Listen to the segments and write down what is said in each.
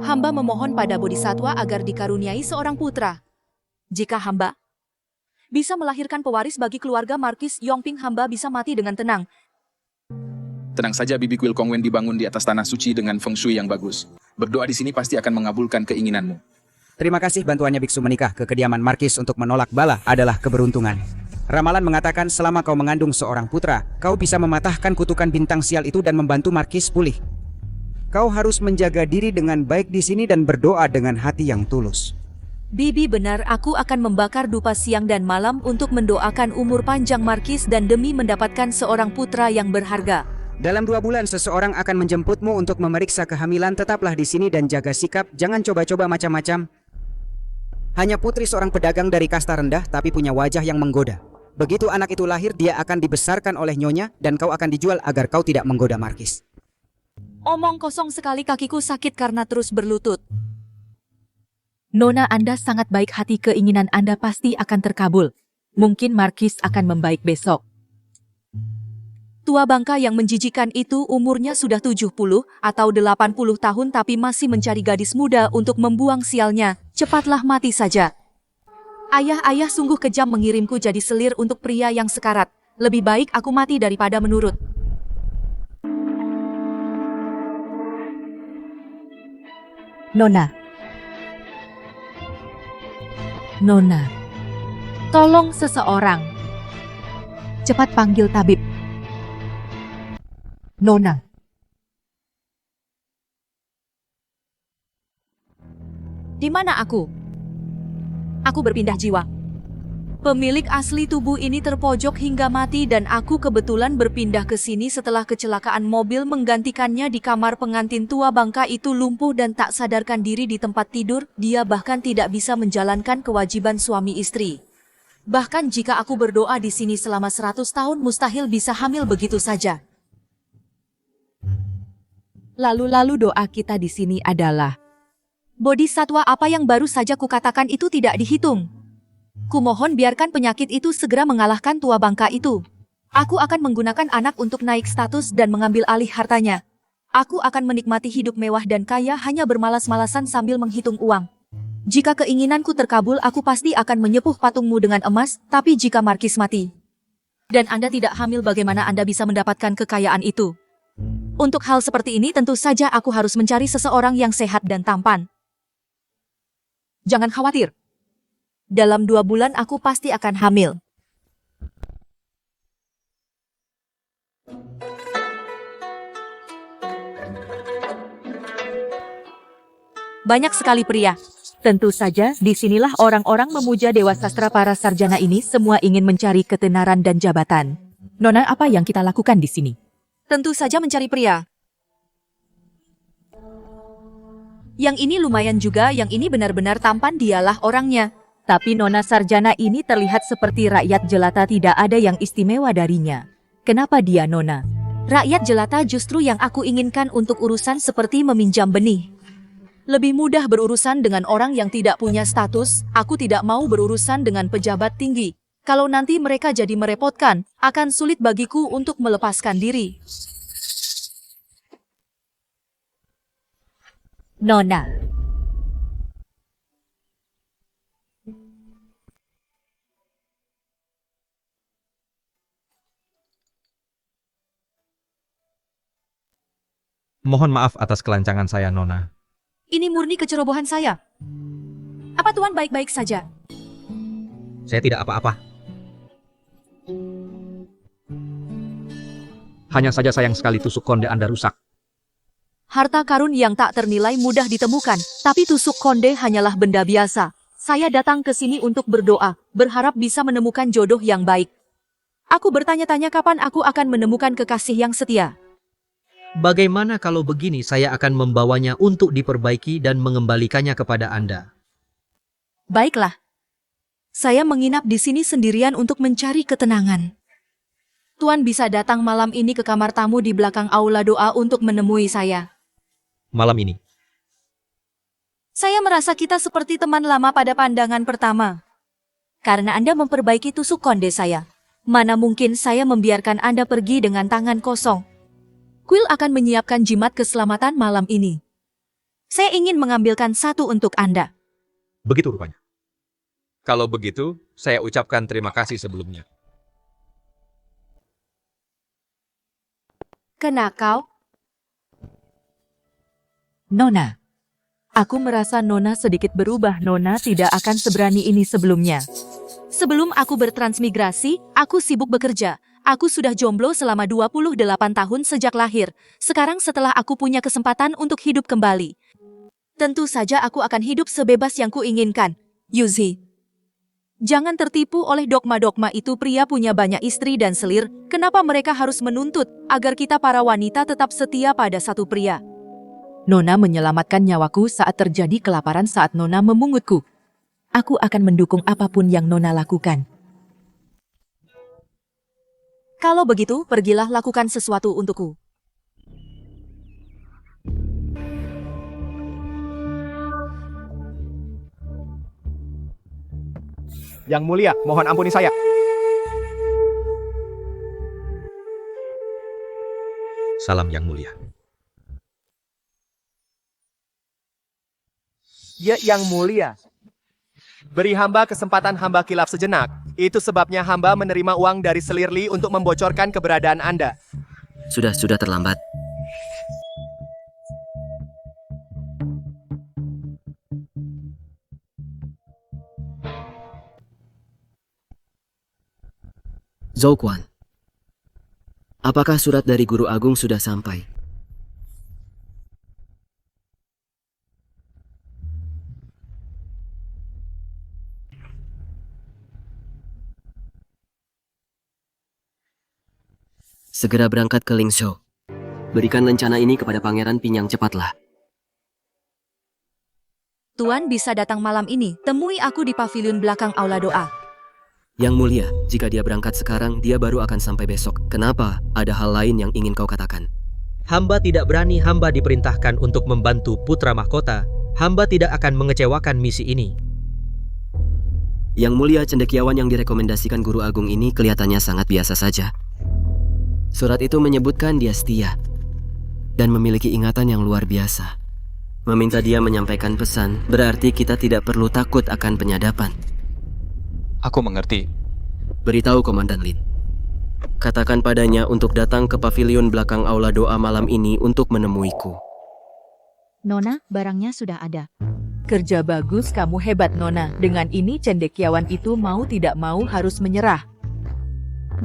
Hamba memohon pada Bodhisatwa agar dikaruniai seorang putra. Jika hamba bisa melahirkan pewaris bagi keluarga Markis Yongping, hamba bisa mati dengan tenang. Tenang saja, Bibi Kuil Kongwen dibangun di atas tanah suci dengan feng shui yang bagus. Berdoa di sini pasti akan mengabulkan keinginanmu. Terima kasih bantuannya biksu menikah ke kediaman Markis untuk menolak bala adalah keberuntungan. Ramalan mengatakan selama kau mengandung seorang putra, kau bisa mematahkan kutukan bintang sial itu dan membantu Markis pulih. Kau harus menjaga diri dengan baik di sini dan berdoa dengan hati yang tulus. Bibi benar, aku akan membakar dupa siang dan malam untuk mendoakan umur panjang Markis dan demi mendapatkan seorang putra yang berharga. Dalam 2 bulan seseorang akan menjemputmu untuk memeriksa kehamilan. Tetaplah di sini dan jaga sikap, jangan coba-coba macam-macam. Hanya putri seorang pedagang dari kasta rendah tapi punya wajah yang menggoda. Begitu anak itu lahir, dia akan dibesarkan oleh nyonya dan kau akan dijual agar kau tidak menggoda Markis. Omong kosong sekali, kakiku sakit karena terus berlutut. Nona, Anda sangat baik hati, keinginan Anda pasti akan terkabul. Mungkin Markis akan membaik besok. Tua bangka yang menjijikan itu umurnya sudah 70 atau 80 tahun tapi masih mencari gadis muda untuk membuang sialnya. Cepatlah mati saja. Ayah sungguh kejam mengirimku jadi selir untuk pria yang sekarat. Lebih baik aku mati daripada menurut. Nona, tolong seseorang. Cepat panggil tabib. Nona. Di mana aku? Aku berpindah jiwa. Pemilik asli tubuh ini terpojok hingga mati dan aku kebetulan berpindah ke sini setelah kecelakaan mobil menggantikannya di kamar pengantin. Tua bangka itu lumpuh dan tak sadarkan diri di tempat tidur. Dia bahkan tidak bisa menjalankan kewajiban suami istri. Bahkan jika aku berdoa di sini selama 100 tahun mustahil bisa hamil begitu saja. Lalu doa kita di sini adalah, Bodhisatwa, apa yang baru saja kukatakan itu tidak dihitung. Kumohon biarkan penyakit itu segera mengalahkan tua bangka itu. Aku akan menggunakan anak untuk naik status dan mengambil alih hartanya. Aku akan menikmati hidup mewah dan kaya hanya bermalas-malasan sambil menghitung uang. Jika keinginanku terkabul, aku pasti akan menyepuh patungmu dengan emas, tapi jika Markis mati dan Anda tidak hamil, bagaimana Anda bisa mendapatkan kekayaan itu? Untuk hal seperti ini tentu saja aku harus mencari seseorang yang sehat dan tampan. Jangan khawatir. Dalam 2 bulan aku pasti akan hamil. Banyak sekali pria. Tentu saja, disinilah orang-orang memuja dewa sastra. Para sarjana ini semua ingin mencari ketenaran dan jabatan. Nona, apa yang kita lakukan di sini? Tentu saja mencari pria. Yang ini lumayan juga, yang ini benar-benar tampan, dialah orangnya. Tapi Nona sarjana ini terlihat seperti rakyat jelata, tidak ada yang istimewa darinya. Kenapa dia Nona? Rakyat jelata justru yang aku inginkan untuk urusan seperti meminjam benih. Lebih mudah berurusan dengan orang yang tidak punya status. Aku tidak mau berurusan dengan pejabat tinggi. Kalau nanti mereka jadi merepotkan, akan sulit bagiku untuk melepaskan diri. Nona. Mohon maaf atas kelancangan saya, Nona. Ini murni kecerobohan saya. Apa Tuan baik-baik saja? Saya tidak apa-apa. Hanya saja sayang sekali tusuk konde Anda rusak. Harta karun yang tak ternilai mudah ditemukan, tapi tusuk konde hanyalah benda biasa. Saya datang ke sini untuk berdoa, berharap bisa menemukan jodoh yang baik. Aku bertanya-tanya kapan aku akan menemukan kekasih yang setia. Bagaimana kalau begini, saya akan membawanya untuk diperbaiki dan mengembalikannya kepada Anda. Baiklah. Saya menginap di sini sendirian untuk mencari ketenangan. Tuan bisa datang malam ini ke kamar tamu di belakang aula doa untuk menemui saya. Malam ini? Saya merasa kita seperti teman lama pada pandangan pertama. Karena Anda memperbaiki tusuk konde saya, mana mungkin saya membiarkan Anda pergi dengan tangan kosong. Quill akan menyiapkan jimat keselamatan malam ini. Saya ingin mengambilkan satu untuk Anda. Begitu rupanya. Kalau begitu, saya ucapkan terima kasih sebelumnya. Kena kau? Nona. Aku merasa Nona sedikit berubah. Nona tidak akan seberani ini sebelumnya. Sebelum aku bertransmigrasi, aku sibuk bekerja. Aku sudah jomblo selama 28 tahun sejak lahir. Sekarang setelah aku punya kesempatan untuk hidup kembali. Tentu saja aku akan hidup sebebas yang kuinginkan. Yuzi. Jangan tertipu oleh dogma-dogma itu. Pria punya banyak istri dan selir. Kenapa mereka harus menuntut agar kita para wanita tetap setia pada satu pria? Nona menyelamatkan nyawaku saat terjadi kelaparan saat Nona memungutku. Aku akan mendukung apapun yang Nona lakukan. Kalau begitu, pergilah lakukan sesuatu untukku. Yang mulia, mohon ampuni saya. Salam yang mulia. Ya, yang mulia. Beri hamba kesempatan hamba kilaf sejenak. Itu sebabnya hamba menerima uang dari Selirli untuk membocorkan keberadaan Anda. Sudah terlambat. Zouquan, apakah surat dari Guru Agung sudah sampai? Segera berangkat ke Lingzhou. Berikan lencana ini kepada Pangeran Pinyang cepatlah. Tuan bisa datang malam ini. Temui aku di pavilion belakang aula doa. Yang mulia, jika dia berangkat sekarang, dia baru akan sampai besok. Kenapa? Ada hal lain yang ingin kau katakan? Hamba tidak berani. Hamba diperintahkan untuk membantu putra mahkota. Hamba tidak akan mengecewakan misi ini. Yang mulia, cendekiawan yang direkomendasikan Guru Agung ini kelihatannya sangat biasa saja. Surat itu menyebutkan dia setia dan memiliki ingatan yang luar biasa. Meminta dia menyampaikan pesan, berarti kita tidak perlu takut akan penyadapan. Aku mengerti. Beritahu Komandan Lin. Katakan padanya untuk datang ke pavilion belakang aula doa malam ini untuk menemuiku. Nona, barangnya sudah ada. Kerja bagus, kamu hebat Nona. Dengan ini cendekiawan itu mau tidak mau harus menyerah.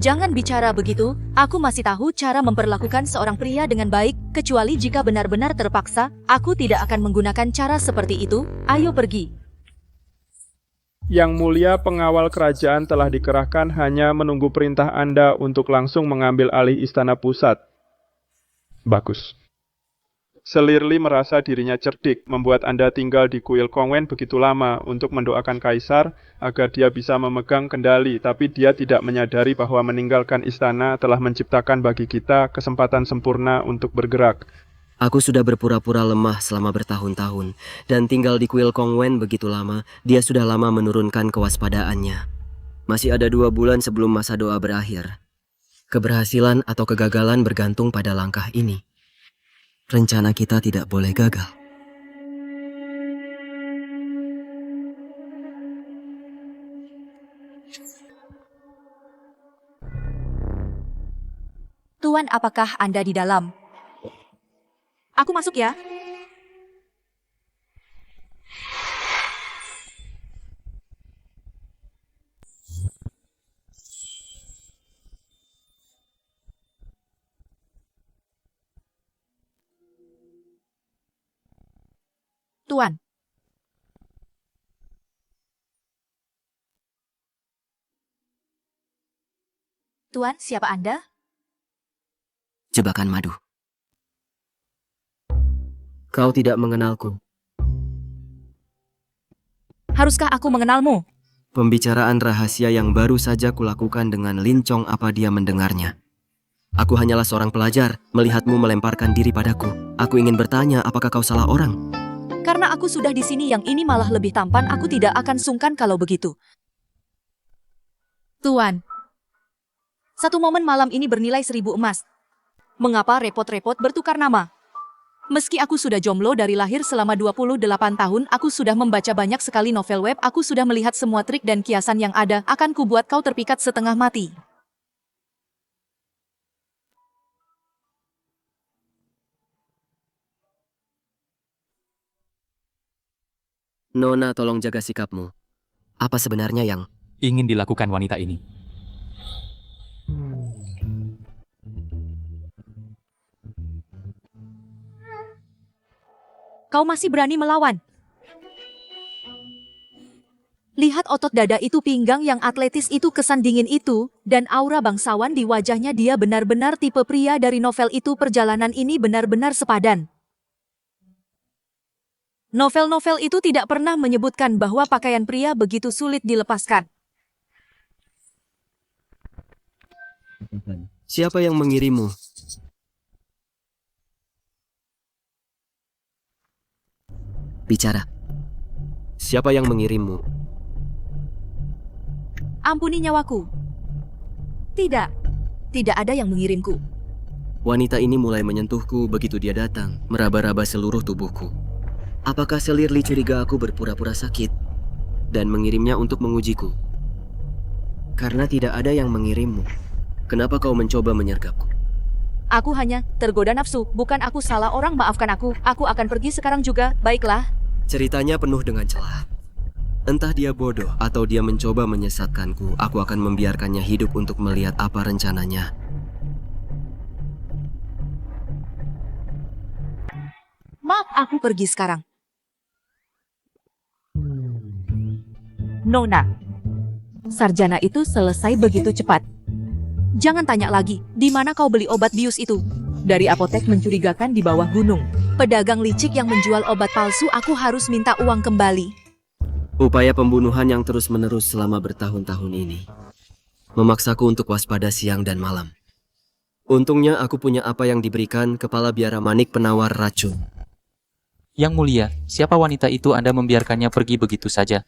Jangan bicara begitu, aku masih tahu cara memperlakukan seorang pria dengan baik, kecuali jika benar-benar terpaksa, aku tidak akan menggunakan cara seperti itu. Ayo pergi. Yang mulia, pengawal kerajaan telah dikerahkan hanya menunggu perintah Anda untuk langsung mengambil alih istana pusat. Bagus. Selirli merasa dirinya cerdik, membuat Anda tinggal di kuil Kongwen begitu lama untuk mendoakan kaisar agar dia bisa memegang kendali, tapi dia tidak menyadari bahwa meninggalkan istana telah menciptakan bagi kita kesempatan sempurna untuk bergerak. Aku sudah berpura-pura lemah selama bertahun-tahun, dan tinggal di kuil Kongwen begitu lama, dia sudah lama menurunkan kewaspadaannya. Masih ada 2 bulan sebelum masa doa berakhir. Keberhasilan atau kegagalan bergantung pada langkah ini. Rencana kita tidak boleh gagal. Tuan, apakah Anda di dalam? Aku masuk ya. Tuan. Tuan, siapa Anda? Jebakan madu. Kau tidak mengenalku. Haruskah aku mengenalmu? Pembicaraan rahasia yang baru saja kulakukan dengan Lin Chong, apa dia mendengarnya? Aku hanyalah seorang pelajar, melihatmu melemparkan diri padaku. Aku ingin bertanya, apakah kau salah orang? Karena aku sudah di sini, yang ini malah lebih tampan, aku tidak akan sungkan kalau begitu. Tuan, satu momen malam ini bernilai 1000 emas. Mengapa repot-repot bertukar nama? Meski aku sudah jomblo dari lahir selama 28 tahun, aku sudah membaca banyak sekali novel web, aku sudah melihat semua trik dan kiasan yang ada, akan kubuat kau terpikat setengah mati. Nona, tolong jaga sikapmu. Apa sebenarnya yang... Ingin dilakukan wanita ini. Kau masih berani melawan? Lihat otot dada itu, pinggang yang atletis itu, kesan dingin itu, dan aura bangsawan di wajahnya. Dia benar-benar tipe pria dari novel itu. Perjalanan ini benar-benar sepadan. Novel-novel itu tidak pernah menyebutkan bahwa pakaian pria begitu sulit dilepaskan. Siapa yang mengirimmu? Bicara. Siapa yang mengirimmu? Ampuni nyawaku. Tidak. Tidak ada yang mengirimku. Wanita ini mulai menyentuhku begitu dia datang, meraba-raba seluruh tubuhku. Apakah Selirli curiga aku berpura-pura sakit dan mengirimnya untuk mengujiku? Karena tidak ada yang mengirimmu, kenapa kau mencoba menyergapku? Aku hanya tergoda nafsu, bukan aku salah orang, maafkan aku. Aku akan pergi sekarang juga, baiklah. Ceritanya penuh dengan celah. Entah dia bodoh atau dia mencoba menyesatkanku, aku akan membiarkannya hidup untuk melihat apa rencananya. Maaf, aku pergi sekarang. Nona, sarjana itu selesai begitu cepat. Jangan tanya lagi, di mana kau beli obat bius itu? Dari apotek mencurigakan di bawah gunung. Pedagang licik yang menjual obat palsu, aku harus minta uang kembali. Upaya pembunuhan yang terus-menerus selama bertahun-tahun ini memaksaku untuk waspada siang dan malam. Untungnya aku punya apa yang diberikan kepala biara manik penawar racun. Yang mulia, siapa wanita itu Anda membiarkannya pergi begitu saja?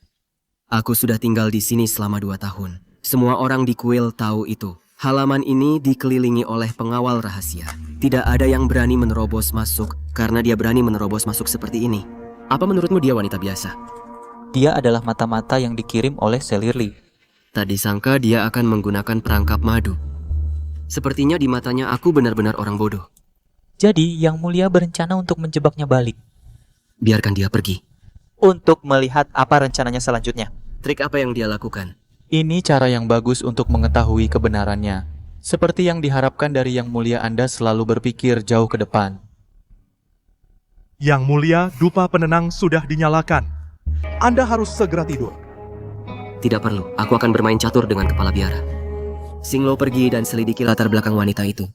Aku sudah tinggal di sini selama 2 tahun. Semua orang di kuil tahu itu. Halaman ini dikelilingi oleh pengawal rahasia. Tidak ada yang berani menerobos masuk karena dia berani menerobos masuk seperti ini. Apa menurutmu dia wanita biasa? Dia adalah mata-mata yang dikirim oleh Selirli. Tak disangka dia akan menggunakan perangkap madu. Sepertinya di matanya aku benar-benar orang bodoh. Jadi, Yang Mulia berencana untuk menjebaknya balik. Biarkan dia pergi. Untuk melihat apa rencananya selanjutnya. Trik apa yang dia lakukan? Ini cara yang bagus untuk mengetahui kebenarannya. Seperti yang diharapkan dari Yang Mulia, Anda selalu berpikir jauh ke depan. Yang Mulia, dupa penenang sudah dinyalakan. Anda harus segera tidur. Tidak perlu, aku akan bermain catur dengan kepala biara. Singlo pergi dan selidiki latar belakang wanita itu.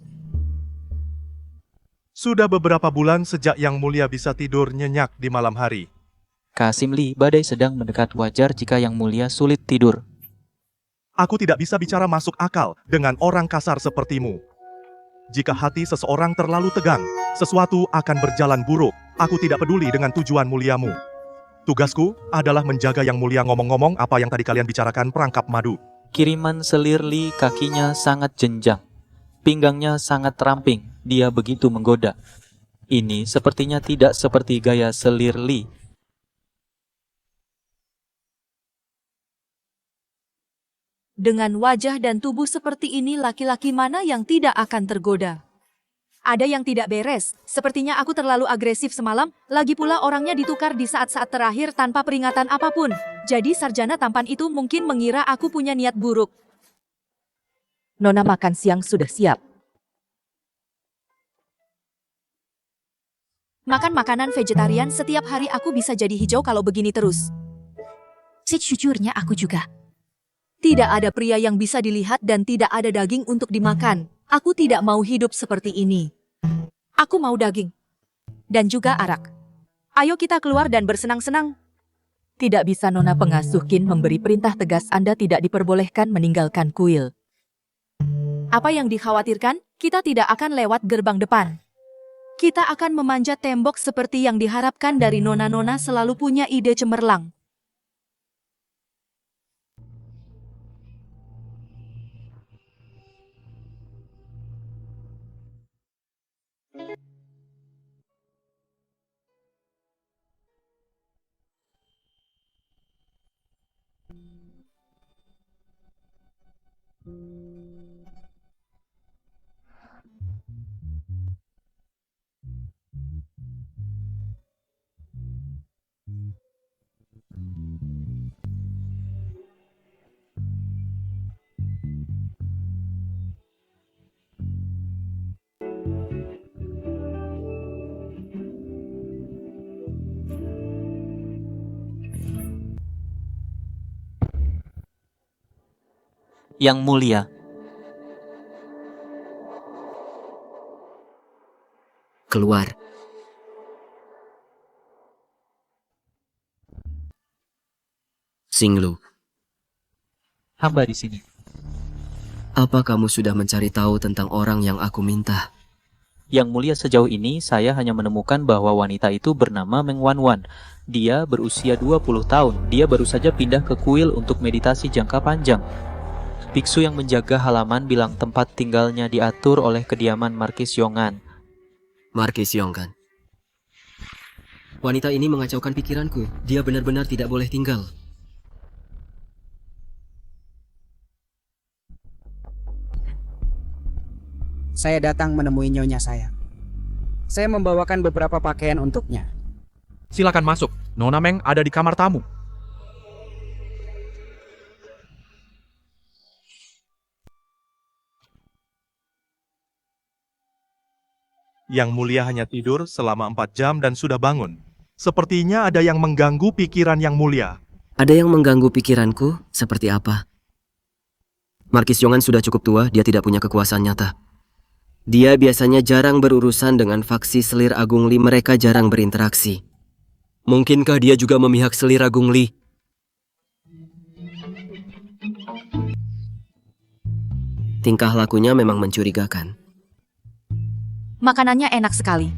Sudah beberapa bulan sejak Yang Mulia bisa tidur nyenyak di malam hari. Kasim Li, badai sedang mendekat, wajar jika Yang Mulia sulit tidur. Aku tidak bisa bicara masuk akal dengan orang kasar sepertimu. Jika hati seseorang terlalu tegang, sesuatu akan berjalan buruk. Aku tidak peduli dengan tujuan muliamu. Tugasku adalah menjaga Yang Mulia. Ngomong-ngomong, apa yang tadi kalian bicarakan perangkap madu? Kiriman Selirli, kakinya sangat jenjang. Pinggangnya sangat ramping, dia begitu menggoda. Ini sepertinya tidak seperti gaya Selirli. Dengan wajah dan tubuh seperti ini, laki-laki mana yang tidak akan tergoda? Ada yang tidak beres, sepertinya aku terlalu agresif semalam, lagi pula orangnya ditukar di saat-saat terakhir tanpa peringatan apapun. Jadi sarjana tampan itu mungkin mengira aku punya niat buruk. Nona, makan siang sudah siap. Makan makanan vegetarian setiap hari, aku bisa jadi hijau kalau begini terus. Sejujurnya aku juga. Tidak ada pria yang bisa dilihat dan tidak ada daging untuk dimakan. Aku tidak mau hidup seperti ini. Aku mau daging. Dan juga arak. Ayo kita keluar dan bersenang-senang. Tidak bisa, Nona Pengasuh Qin memberi perintah tegas, Anda tidak diperbolehkan meninggalkan kuil. Apa yang dikhawatirkan? Kita tidak akan lewat gerbang depan. Kita akan memanjat tembok seperti yang diharapkan dari Nona-Nona selalu punya ide cemerlang. Yang mulia, Keluar. Xinglu, hamba di sini. apa kamu sudah mencari tahu tentang orang yang aku minta? Yang mulia, sejauh ini saya hanya menemukan bahwa wanita itu bernama Meng Wanwan. Dia berusia 20 tahun. Dia baru saja pindah ke kuil untuk meditasi jangka panjang. Biksu yang menjaga halaman bilang tempat tinggalnya diatur oleh kediaman Markis Yongan. Markis Yongkan. Wanita ini mengacaukan pikiranku. Dia benar-benar tidak boleh tinggal. Saya datang menemui nyonya saya. Saya membawakan beberapa pakaian untuknya. Silakan masuk. Nona Meng ada di kamar tamu. Yang mulia hanya tidur selama 4 jam dan sudah bangun. Sepertinya ada yang mengganggu pikiran yang mulia. Ada yang mengganggu pikiranku? Seperti apa? Markis Yongan sudah cukup tua, dia tidak punya kekuasaan nyata. Dia biasanya jarang berurusan dengan faksi Selir Agung Li, mereka jarang berinteraksi. Mungkinkah dia juga memihak Selir Agung Li? Tingkah lakunya memang mencurigakan. Makanannya enak sekali.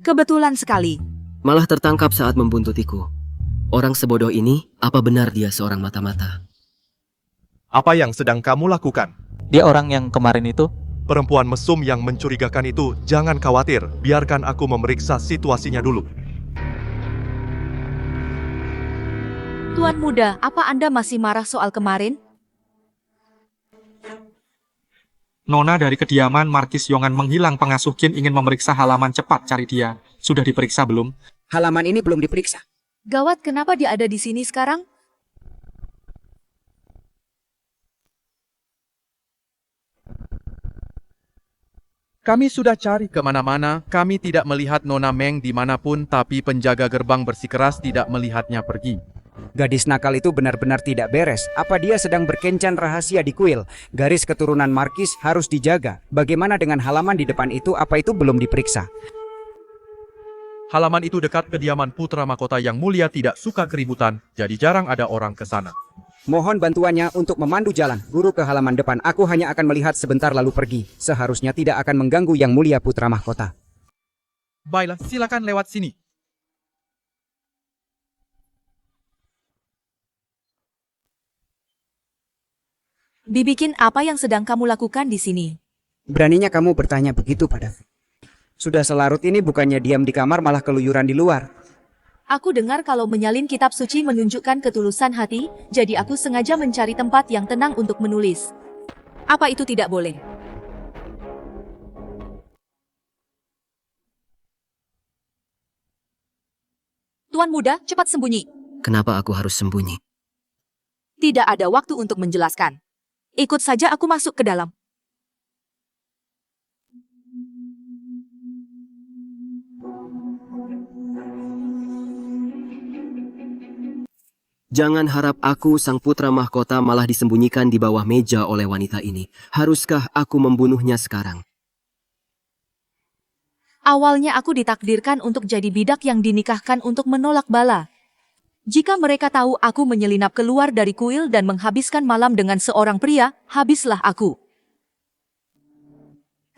Kebetulan sekali. Malah tertangkap saat membuntutiku. Orang sebodoh ini, apa benar dia seorang mata-mata? Apa yang sedang kamu lakukan? Dia orang yang kemarin itu? Perempuan mesum yang mencurigakan itu, jangan khawatir. Biarkan aku memeriksa situasinya dulu. Tuan muda, apa Anda masih marah soal kemarin? Nona dari kediaman Markis Yongan menghilang. Pengasuh Qin ingin memeriksa halaman, cepat cari dia. Sudah diperiksa belum? Halaman ini belum diperiksa. Gawat, kenapa dia ada di sini sekarang? Kami sudah cari kemana-mana, kami tidak melihat Nona Meng dimanapun, tapi penjaga gerbang bersikeras tidak melihatnya pergi. Gadis nakal itu benar-benar tidak beres. Apa dia sedang berkencan rahasia di kuil? Garis keturunan Markis harus dijaga. Bagaimana dengan halaman di depan itu? Apa itu belum diperiksa? Halaman itu dekat kediaman putra mahkota yang mulia tidak suka keributan, jadi jarang ada orang ke sana. Mohon bantuannya untuk memandu jalan guru ke halaman depan. Aku hanya akan melihat sebentar lalu pergi. Seharusnya tidak akan mengganggu yang mulia putra mahkota. Baiklah, silakan lewat sini. Bibikin, apa yang sedang kamu lakukan di sini? Beraninya kamu bertanya begitu padaku. Sudah selarut ini bukannya diam di kamar malah keluyuran di luar. Aku dengar kalau menyalin kitab suci menunjukkan ketulusan hati, jadi aku sengaja mencari tempat yang tenang untuk menulis. Apa itu tidak boleh? Tuan muda, cepat sembunyi. Kenapa aku harus sembunyi? Tidak ada waktu untuk menjelaskan. Ikut saja aku masuk ke dalam. Jangan harap aku, sang putra mahkota, malah disembunyikan di bawah meja oleh wanita ini. Haruskah aku membunuhnya sekarang? Awalnya aku ditakdirkan untuk jadi bidak yang dinikahkan untuk menolak bala. Jika mereka tahu aku menyelinap keluar dari kuil dan menghabiskan malam dengan seorang pria, habislah aku.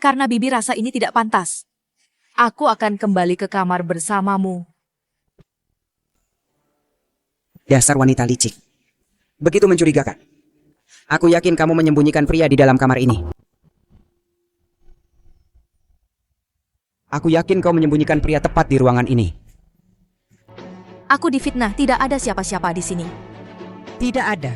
Karena bibi rasa ini tidak pantas. Aku akan kembali ke kamar bersamamu. Dasar wanita licik. Begitu mencurigakan. Aku yakin kamu menyembunyikan pria di dalam kamar ini. Aku yakin kau menyembunyikan pria tepat di ruangan ini. Aku difitnah, tidak ada siapa-siapa di sini. Tidak ada.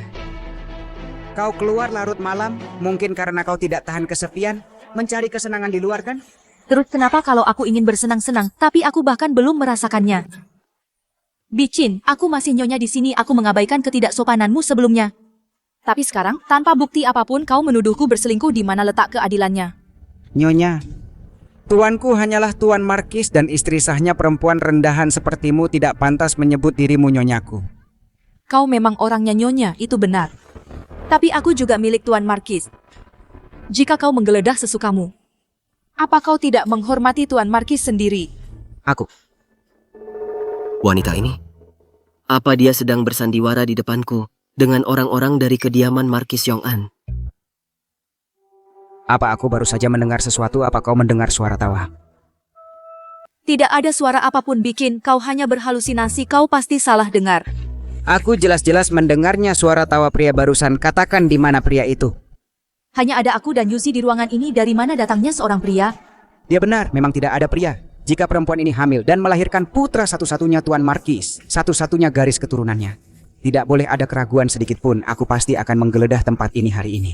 Kau keluar larut malam, mungkin karena kau tidak tahan kesepian, mencari kesenangan di luar kan? Terus kenapa kalau aku ingin bersenang-senang, tapi aku bahkan belum merasakannya? Bicin, aku masih nyonya di sini, aku mengabaikan ketidaksopananmu sebelumnya. Tapi sekarang, tanpa bukti apapun kau menuduhku berselingkuh, di mana letak keadilannya? Nyonya, Tuanku hanyalah Tuan Markis dan istri sahnya perempuan rendahan sepertimu tidak pantas menyebut dirimu nyonyaku. Kau memang orangnya nyonya, itu benar. Tapi aku juga milik Tuan Markis. Jika kau menggeledah sesukamu, apa kau tidak menghormati Tuan Markis sendiri? Aku. Wanita ini? Apa dia sedang bersandiwara di depanku dengan orang-orang dari kediaman Markis Yong'an? Apa aku baru saja mendengar sesuatu? Apa kau mendengar suara tawa? Tidak ada suara apapun bikin kau hanya berhalusinasi, kau pasti salah dengar. Aku jelas-jelas mendengarnya suara tawa pria barusan. Katakan di mana pria itu? Hanya ada aku dan Yuzi di ruangan ini. Dari mana datangnya seorang pria? Dia benar, memang tidak ada pria. Jika perempuan ini hamil dan melahirkan putra satu-satunya Tuan Markis, satu-satunya garis keturunannya, tidak boleh ada keraguan sedikit pun. Aku pasti akan menggeledah tempat ini hari ini.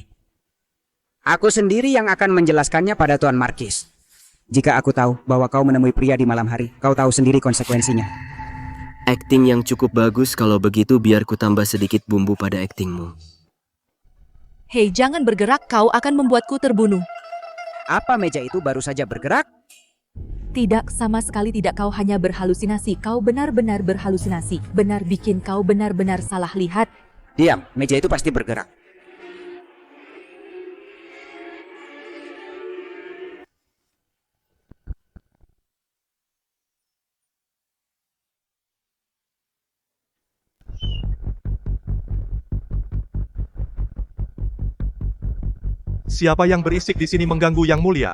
Aku sendiri yang akan menjelaskannya pada Tuan Markis. Jika aku tahu bahwa kau menemui pria di malam hari, kau tahu sendiri konsekuensinya. Akting yang cukup bagus, kalau begitu biar ku tambah sedikit bumbu pada aktingmu. Hei, jangan bergerak, kau akan membuatku terbunuh. Apa meja itu baru saja bergerak? Tidak, sama sekali tidak, kau hanya berhalusinasi. Kau benar-benar berhalusinasi. Benar bikin kau benar-benar salah lihat. Diam, meja itu pasti bergerak. Siapa yang berisik di sini mengganggu Yang Mulia?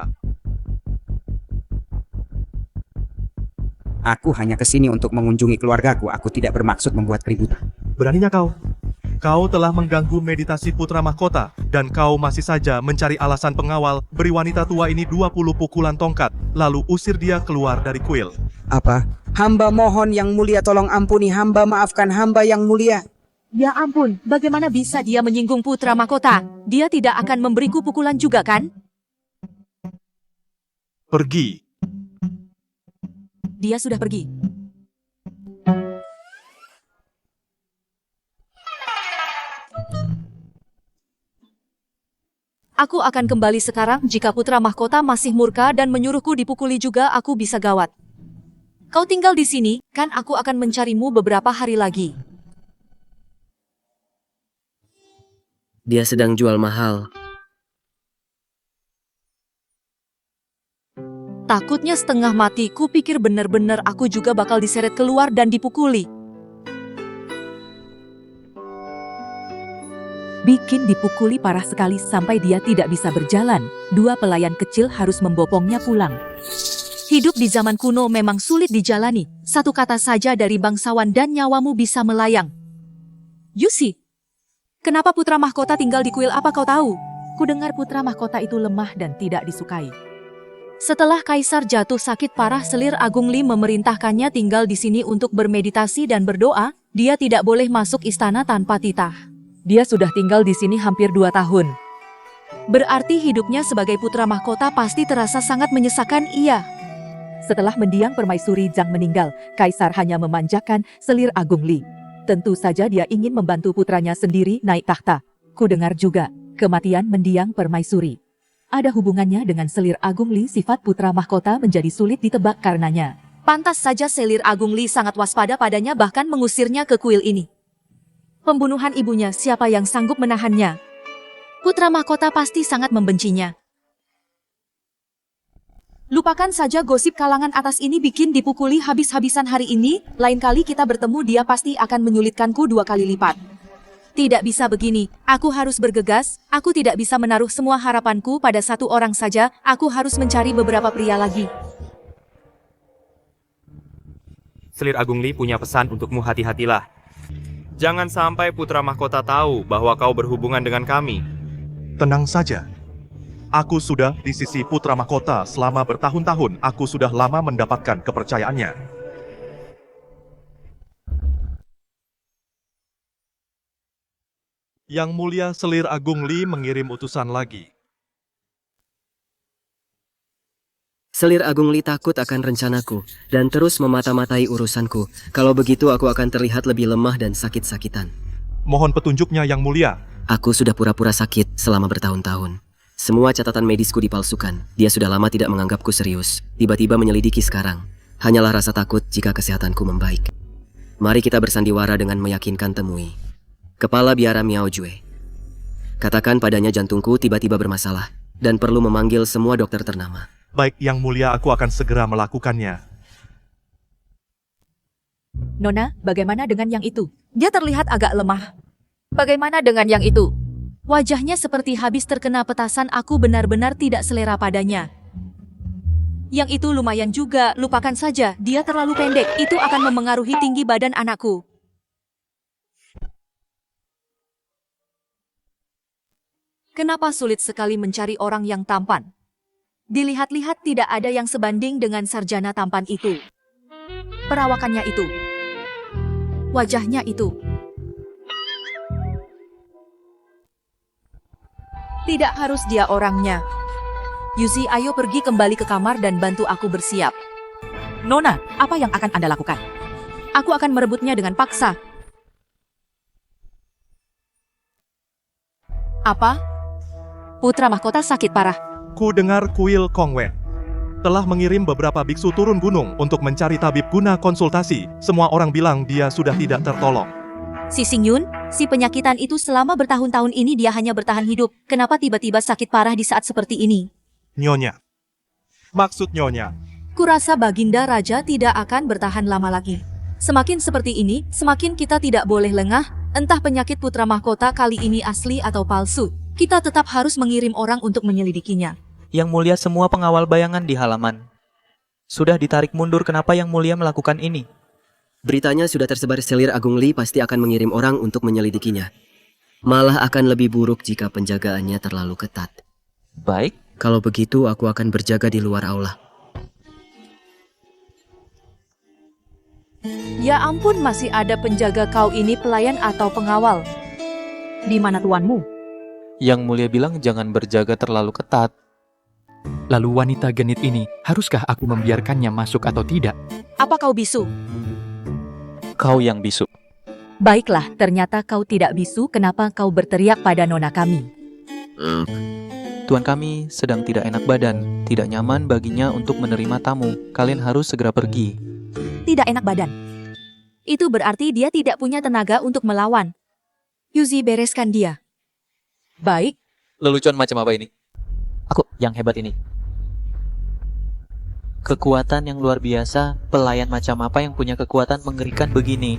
Aku hanya kesini untuk mengunjungi keluargaku. Aku tidak bermaksud membuat keributan. Beraninya kau? Kau telah mengganggu meditasi putra mahkota, dan kau masih saja mencari alasan pengawal. Beri wanita tua ini 20 pukulan tongkat, lalu usir dia keluar dari kuil. Apa? Hamba mohon Yang Mulia tolong ampuni hamba, maafkan hamba Yang Mulia. Ya ampun, bagaimana bisa dia menyinggung putra mahkota? Dia tidak akan memberiku pukulan juga, kan? Pergi. Dia sudah pergi. Aku akan kembali sekarang. Jika putra mahkota masih murka dan menyuruhku dipukuli juga, aku bisa gawat. Kau tinggal di sini, kan aku akan mencarimu beberapa hari lagi. Dia sedang jual mahal. Takutnya setengah mati, ku pikir benar-benar aku juga bakal diseret keluar dan dipukuli. Bikin dipukuli parah sekali sampai dia tidak bisa berjalan. Dua pelayan kecil harus membopongnya pulang. Hidup di zaman kuno memang sulit dijalani. Satu kata saja dari bangsawan dan nyawamu bisa melayang. Yusi, kenapa putra mahkota tinggal di kuil? Apa kau tahu? Kudengar putra mahkota itu lemah dan tidak disukai. Setelah kaisar jatuh sakit parah, Selir Agung Li memerintahkannya tinggal di sini untuk bermeditasi dan berdoa. Dia tidak boleh masuk istana tanpa titah. Dia sudah tinggal di sini hampir 2 tahun. Berarti hidupnya sebagai putra mahkota pasti terasa sangat menyesakan. Iya. Setelah mendiang permaisuri Zhang meninggal, kaisar hanya memanjakan Selir Agung Li. Tentu saja dia ingin membantu putranya sendiri naik tahta. Kudengar juga, kematian mendiang permaisuri ada hubungannya dengan Selir Agung Li. Sifat putra mahkota menjadi sulit ditebak karenanya. Pantas saja Selir Agung Li sangat waspada padanya, bahkan mengusirnya ke kuil ini. Pembunuhan ibunya, siapa yang sanggup menahannya? Putra mahkota pasti sangat membencinya. Lupakan saja gosip kalangan atas ini, bikin dipukuli habis-habisan hari ini. Lain kali kita bertemu dia pasti akan menyulitkanku 2 kali lipat. Tidak bisa begini, aku harus bergegas. Aku tidak bisa menaruh semua harapanku pada satu orang saja. Aku harus mencari beberapa pria lagi. Selir Agung Li punya pesan untukmu, hati-hatilah. Jangan sampai putra mahkota tahu bahwa kau berhubungan dengan kami. Tenang saja. Aku sudah di sisi putra mahkota selama bertahun-tahun. Aku sudah lama mendapatkan kepercayaannya. Yang Mulia Selir Agung Li mengirim utusan lagi. Selir Agung Li takut akan rencanaku dan terus memata-matai urusanku. Kalau begitu aku akan terlihat lebih lemah dan sakit-sakitan. Mohon petunjuknya Yang Mulia. Aku sudah pura-pura sakit selama bertahun-tahun. Semua catatan medisku dipalsukan. Dia sudah lama tidak menganggapku serius. Tiba-tiba menyelidiki sekarang. Hanyalah rasa takut jika kesehatanku membaik. Mari kita bersandiwara dengan meyakinkan temui Kepala Biara Miao Jue. Katakan padanya jantungku tiba-tiba bermasalah dan perlu memanggil semua dokter ternama. Baik, Yang Mulia, aku akan segera melakukannya. Nona, bagaimana dengan yang itu? Dia terlihat agak lemah. Bagaimana dengan yang itu? Wajahnya seperti habis terkena petasan. Aku benar-benar tidak selera padanya. Yang itu lumayan juga, lupakan saja. Dia terlalu pendek. Itu akan memengaruhi tinggi badan anakku. Kenapa sulit sekali mencari orang yang tampan? Dilihat-lihat tidak ada yang sebanding dengan sarjana tampan itu. Perawakannya itu. Wajahnya itu. Tidak harus dia orangnya. Yuzi, ayo pergi kembali ke kamar dan bantu aku bersiap. Nona, apa yang akan Anda lakukan? Aku akan merebutnya dengan paksa. Apa? Putra mahkota sakit parah. Ku dengar kuil Kongwen telah mengirim beberapa biksu turun gunung untuk mencari tabib guna konsultasi. Semua orang bilang dia sudah tidak tertolong. Si Xingyun, si penyakitan itu selama bertahun-tahun ini dia hanya bertahan hidup. Kenapa tiba-tiba sakit parah di saat seperti ini? Nyonya. Maksud Nyonya. Kurasa Baginda Raja tidak akan bertahan lama lagi. Semakin seperti ini, semakin kita tidak boleh lengah. Entah penyakit putra mahkota kali ini asli atau palsu. Kita tetap harus mengirim orang untuk menyelidikinya. Yang Mulia, semua pengawal bayangan di halaman sudah ditarik mundur. Kenapa Yang Mulia melakukan ini? Beritanya sudah tersebar. Selir Agung Li pasti akan mengirim orang untuk menyelidikinya. Malah akan lebih buruk jika penjagaannya terlalu ketat. Baik. Kalau begitu, aku akan berjaga di luar aula. Ya ampun, masih ada penjaga. Kau ini pelayan atau pengawal? Di mana tuanmu? Yang Mulia bilang jangan berjaga terlalu ketat. Lalu wanita genit ini, haruskah aku membiarkannya masuk atau tidak? Apa kau bisu? Kau yang bisu. Baiklah, ternyata kau tidak bisu. Kenapa kau berteriak pada nona kami? Tuan kami sedang tidak enak badan. Tidak nyaman baginya untuk menerima tamu. Kalian harus segera pergi. Tidak enak badan. Itu berarti dia tidak punya tenaga untuk melawan. Yuzi, bereskan dia. Baik. Lelucon macam apa ini? Aku yang hebat ini. Kekuatan yang luar biasa. Pelayan macam apa yang punya kekuatan mengerikan begini?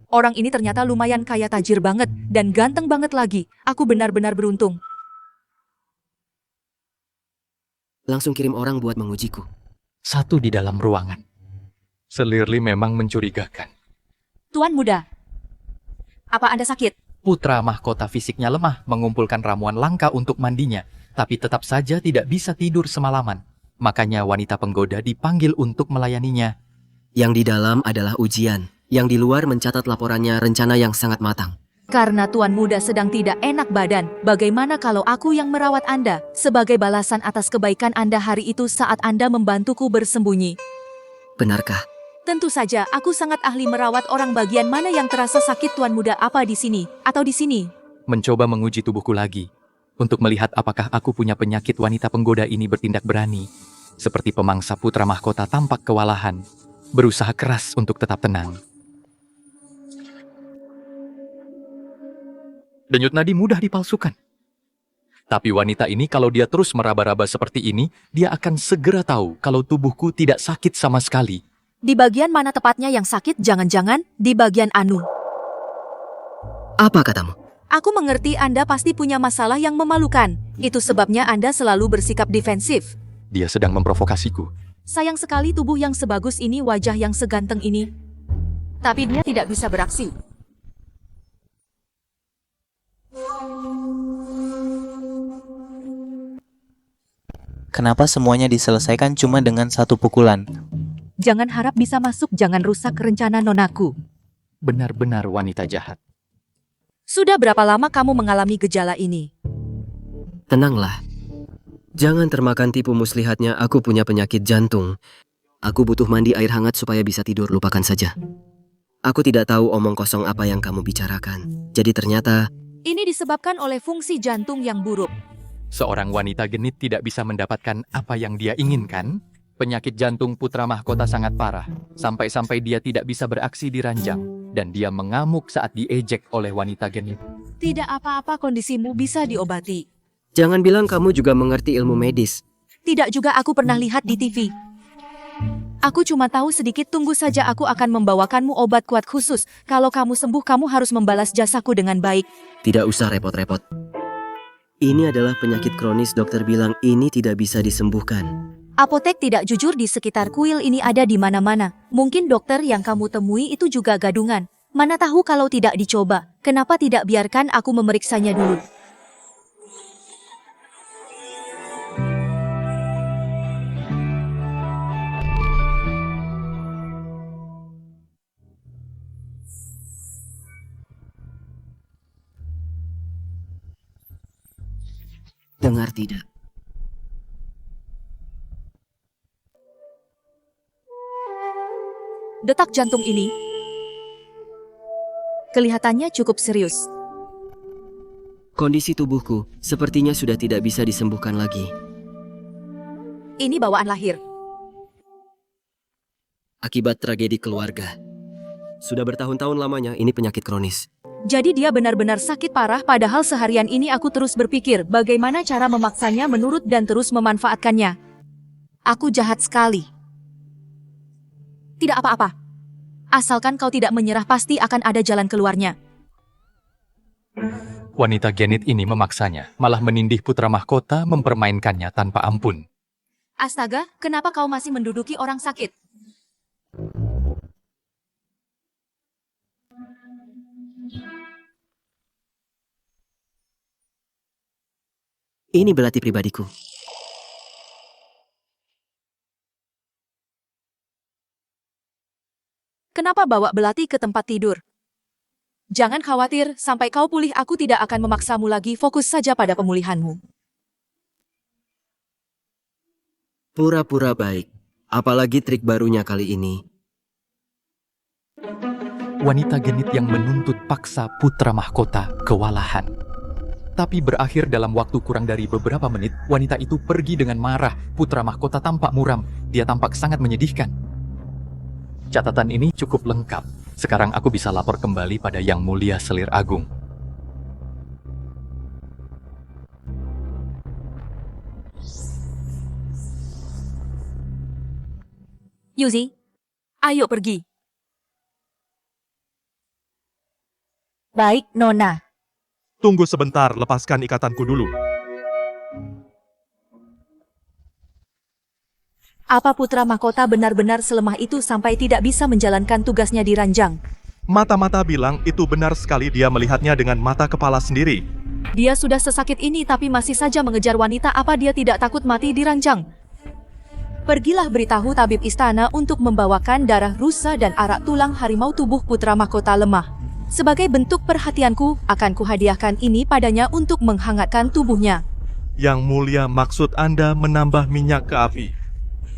Orang ini ternyata lumayan kaya, tajir banget, dan ganteng banget lagi. Aku benar-benar beruntung. Langsung kirim orang buat mengujiku. Satu di dalam ruangan. Selirli memang mencurigakan. Tuan muda, apa Anda sakit? Putra mahkota fisiknya lemah, mengumpulkan ramuan langka untuk mandinya, tapi tetap saja tidak bisa tidur semalaman. Makanya wanita penggoda dipanggil untuk melayaninya. Yang di dalam adalah ujian. Yang di luar mencatat laporannya rencana yang sangat matang. Karena tuan muda sedang tidak enak badan, bagaimana kalau aku yang merawat Anda sebagai balasan atas kebaikan Anda hari itu saat Anda membantuku bersembunyi? Benarkah? Tentu saja, aku sangat ahli merawat orang. Bagian mana yang terasa sakit tuan muda? Apa di sini atau di sini? Mencoba menguji tubuhku lagi, untuk melihat apakah aku punya penyakit. Wanita penggoda ini bertindak berani. Seperti pemangsa putra mahkota tampak kewalahan, berusaha keras untuk tetap tenang. Denyut nadi mudah dipalsukan. Tapi wanita ini kalau dia terus meraba-raba seperti ini, dia akan segera tahu kalau tubuhku tidak sakit sama sekali. Di bagian mana tepatnya yang sakit? Jangan-jangan di bagian anu. Apa katamu? Aku mengerti Anda pasti punya masalah yang memalukan. Itu sebabnya Anda selalu bersikap defensif. Dia sedang memprovokasiku. Sayang sekali tubuh yang sebagus ini, wajah yang seganteng ini. Tapi dia tidak bisa beraksi. Kenapa semuanya diselesaikan cuma dengan satu pukulan? Jangan harap bisa masuk, jangan rusak rencana nonaku. Benar-benar wanita jahat. Sudah berapa lama kamu mengalami gejala ini? Tenanglah. Jangan termakan tipu muslihatnya, aku punya penyakit jantung. Aku butuh mandi air hangat supaya bisa tidur, lupakan saja. Aku tidak tahu omong kosong apa yang kamu bicarakan. Jadi ternyata... Ini disebabkan oleh fungsi jantung yang buruk. Seorang wanita genit tidak bisa mendapatkan apa yang dia inginkan. Penyakit jantung putra mahkota sangat parah, sampai-sampai dia tidak bisa beraksi di ranjang, dan dia mengamuk saat diejek oleh wanita genit. Tidak apa-apa, kondisimu bisa diobati. Jangan bilang kamu juga mengerti ilmu medis. Tidak juga, aku pernah lihat di TV. Aku cuma tahu sedikit, tunggu saja, aku akan membawakanmu obat kuat khusus. Kalau kamu sembuh, kamu harus membalas jasaku dengan baik. Tidak usah repot-repot. Ini adalah penyakit kronis, dokter bilang ini tidak bisa disembuhkan. Apotek tidak jujur di sekitar kuil ini ada di mana-mana. Mungkin dokter yang kamu temui itu juga gadungan. Mana tahu kalau tidak dicoba. Kenapa tidak biarkan aku memeriksanya dulu? Dengar tidak? Detak jantung ini kelihatannya cukup serius. Kondisi tubuhku sepertinya sudah tidak bisa disembuhkan lagi. Ini bawaan lahir. Akibat tragedi keluarga. Sudah bertahun-tahun lamanya ini penyakit kronis. Jadi dia benar-benar sakit parah, padahal seharian ini aku terus berpikir bagaimana cara memaksanya menurut dan terus memanfaatkannya. Aku jahat sekali. Tidak apa-apa. Asalkan kau tidak menyerah, pasti akan ada jalan keluarnya. Wanita genit ini memaksanya, malah menindih putra mahkota, mempermainkannya tanpa ampun. Astaga, kenapa kau masih menduduki orang sakit? Ini belati pribadiku. Kenapa bawa belati ke tempat tidur? Jangan khawatir, sampai kau pulih aku tidak akan memaksamu lagi, fokus saja pada pemulihanmu. Pura-pura baik. Apalagi trik barunya kali ini. Wanita genit yang menuntut paksa putra mahkota kewalahan. Tapi berakhir dalam waktu kurang dari beberapa menit, wanita itu pergi dengan marah. Putra mahkota tampak muram, dia tampak sangat menyedihkan. Catatan ini cukup lengkap. Sekarang aku bisa lapor kembali pada Yang Mulia Selir Agung. Yuzi, ayo pergi. Baik, Nona. Tunggu sebentar, lepaskan ikatanku dulu. Apa putra mahkota benar-benar selemah itu sampai tidak bisa menjalankan tugasnya di ranjang? Mata-mata bilang itu benar sekali, dia melihatnya dengan mata kepala sendiri. Dia sudah sesakit ini tapi masih saja mengejar wanita, apa dia tidak takut mati di ranjang? Pergilah beritahu tabib istana untuk membawakan darah rusa dan arak tulang harimau tubuh putra mahkota lemah. Sebagai bentuk perhatianku, akan kuhadiahkan ini padanya untuk menghangatkan tubuhnya. Yang Mulia, maksud Anda menambah minyak ke api?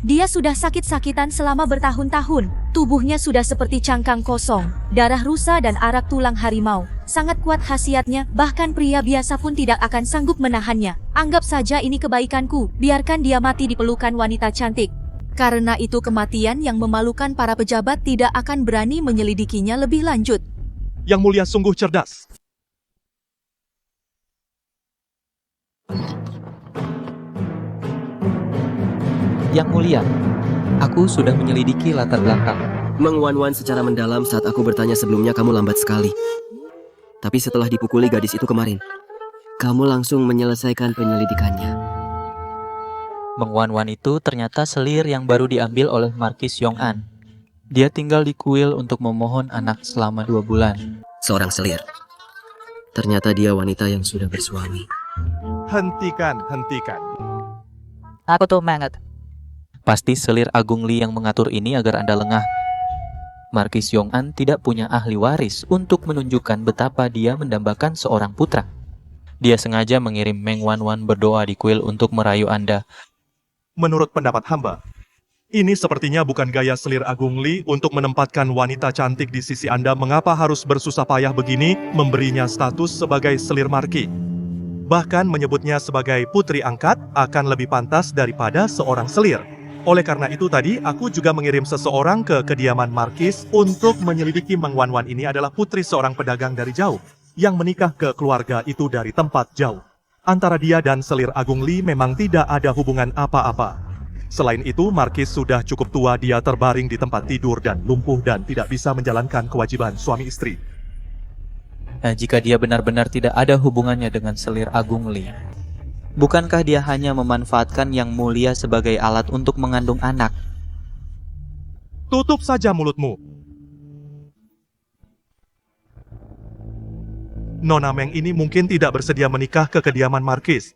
Dia sudah sakit-sakitan selama bertahun-tahun. Tubuhnya sudah seperti cangkang kosong. Darah rusa dan arak tulang harimau. Sangat kuat khasiatnya, bahkan pria biasa pun tidak akan sanggup menahannya. Anggap saja ini kebaikanku, biarkan dia mati di pelukan wanita cantik. Karena itu kematian yang memalukan, para pejabat tidak akan berani menyelidikinya lebih lanjut. Yang Mulia sungguh cerdas. Yang Mulia, aku sudah menyelidiki latar belakang. Meng Wanwan secara mendalam saat aku bertanya sebelumnya, kamu lambat sekali. Tapi setelah dipukuli gadis itu kemarin, kamu langsung menyelesaikan penyelidikannya. Meng Wanwan itu ternyata selir yang baru diambil oleh Markis Yong-an. Dia tinggal di kuil untuk memohon anak selama 2 bulan. Seorang selir. Ternyata dia wanita yang sudah bersuami. Hentikan, hentikan. Aku tuh mangat. Pasti selir Agung Li yang mengatur ini agar Anda lengah. Markis Yong-an tidak punya ahli waris untuk menunjukkan betapa dia mendambakan seorang putra. Dia sengaja mengirim Meng Wanwan berdoa di kuil untuk merayu Anda. Menurut pendapat hamba, ini sepertinya bukan gaya Selir Agung Li untuk menempatkan wanita cantik di sisi Anda. Mengapa harus bersusah payah begini memberinya status sebagai Selir Marki? Bahkan menyebutnya sebagai putri angkat akan lebih pantas daripada seorang selir. Oleh karena itu tadi, aku juga mengirim seseorang ke kediaman Markis untuk menyelidiki Meng Wanwan ini adalah putri seorang pedagang dari jauh, yang menikah ke keluarga itu dari tempat jauh. Antara dia dan Selir Agung Li memang tidak ada hubungan apa-apa. Selain itu, Markis sudah cukup tua, dia terbaring di tempat tidur dan lumpuh dan tidak bisa menjalankan kewajiban suami istri. Jika dia benar-benar tidak ada hubungannya dengan Selir Agung Li, bukankah dia hanya memanfaatkan Yang Mulia sebagai alat untuk mengandung anak? Tutup saja mulutmu. Nona Meng ini mungkin tidak bersedia menikah ke kediaman Markis.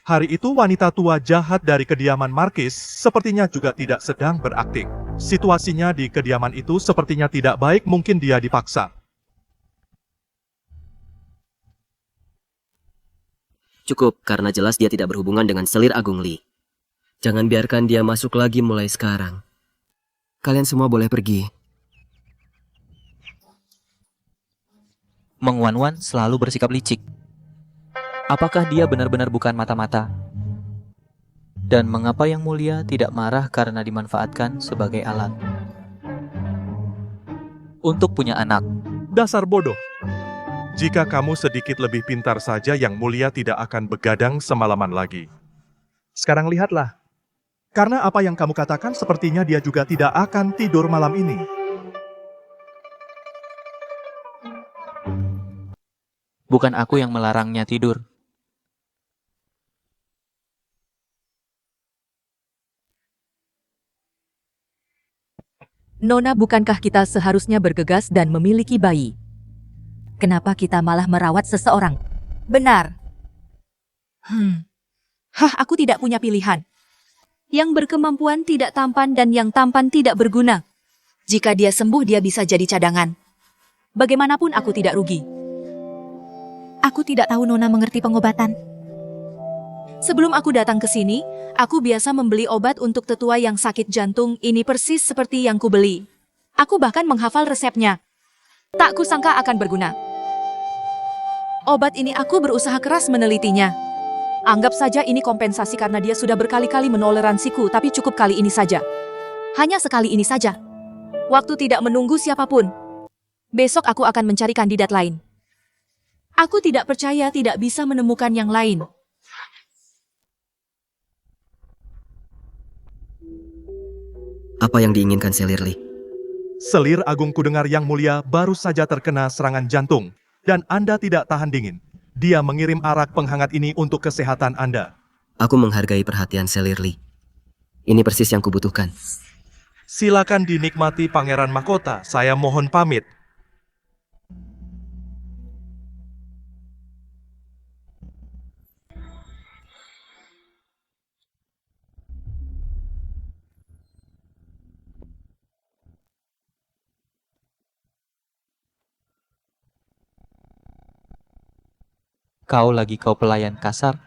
Hari itu wanita tua jahat dari kediaman Markis sepertinya juga tidak sedang berakting. Situasinya di kediaman itu sepertinya tidak baik, mungkin dia dipaksa. Cukup, karena jelas dia tidak berhubungan dengan Selir Agung Li. Jangan biarkan dia masuk lagi mulai sekarang. Kalian semua boleh pergi. Meng Wanwan selalu bersikap licik. Apakah dia benar-benar bukan mata-mata? Dan mengapa Yang Mulia tidak marah karena dimanfaatkan sebagai alat untuk punya anak? Dasar bodoh. Jika kamu sedikit lebih pintar saja, Yang Mulia tidak akan begadang semalaman lagi. Sekarang lihatlah. Karena apa yang kamu katakan sepertinya dia juga tidak akan tidur malam ini. Bukan aku yang melarangnya tidur. Nona, bukankah kita seharusnya bergegas dan memiliki bayi? Kenapa kita malah merawat seseorang? Benar. Aku tidak punya pilihan. Yang berkemampuan tidak tampan dan yang tampan tidak berguna. Jika dia sembuh, dia bisa jadi cadangan. Bagaimanapun aku tidak rugi. Aku tidak tahu Nona mengerti pengobatan. Sebelum aku datang ke sini, aku biasa membeli obat untuk tetua yang sakit jantung. Ini persis seperti yang kubeli. Aku bahkan menghafal resepnya. Tak kusangka akan berguna. Obat ini aku berusaha keras menelitinya. Anggap saja ini kompensasi karena dia sudah berkali-kali menoleransiku, tapi cukup kali ini saja. Hanya sekali ini saja. Waktu tidak menunggu siapapun. Besok aku akan mencari kandidat lain. Aku tidak percaya tidak bisa menemukan yang lain. Apa yang diinginkan Selir Li? Selir Agung Kudengar Yang Mulia baru saja terkena serangan jantung, dan Anda tidak tahan dingin. Dia mengirim arak penghangat ini untuk kesehatan Anda. Aku menghargai perhatian Selir Li. Ini persis yang kubutuhkan. Silakan dinikmati Pangeran Mahkota, saya mohon pamit. Kau pelayan kasar.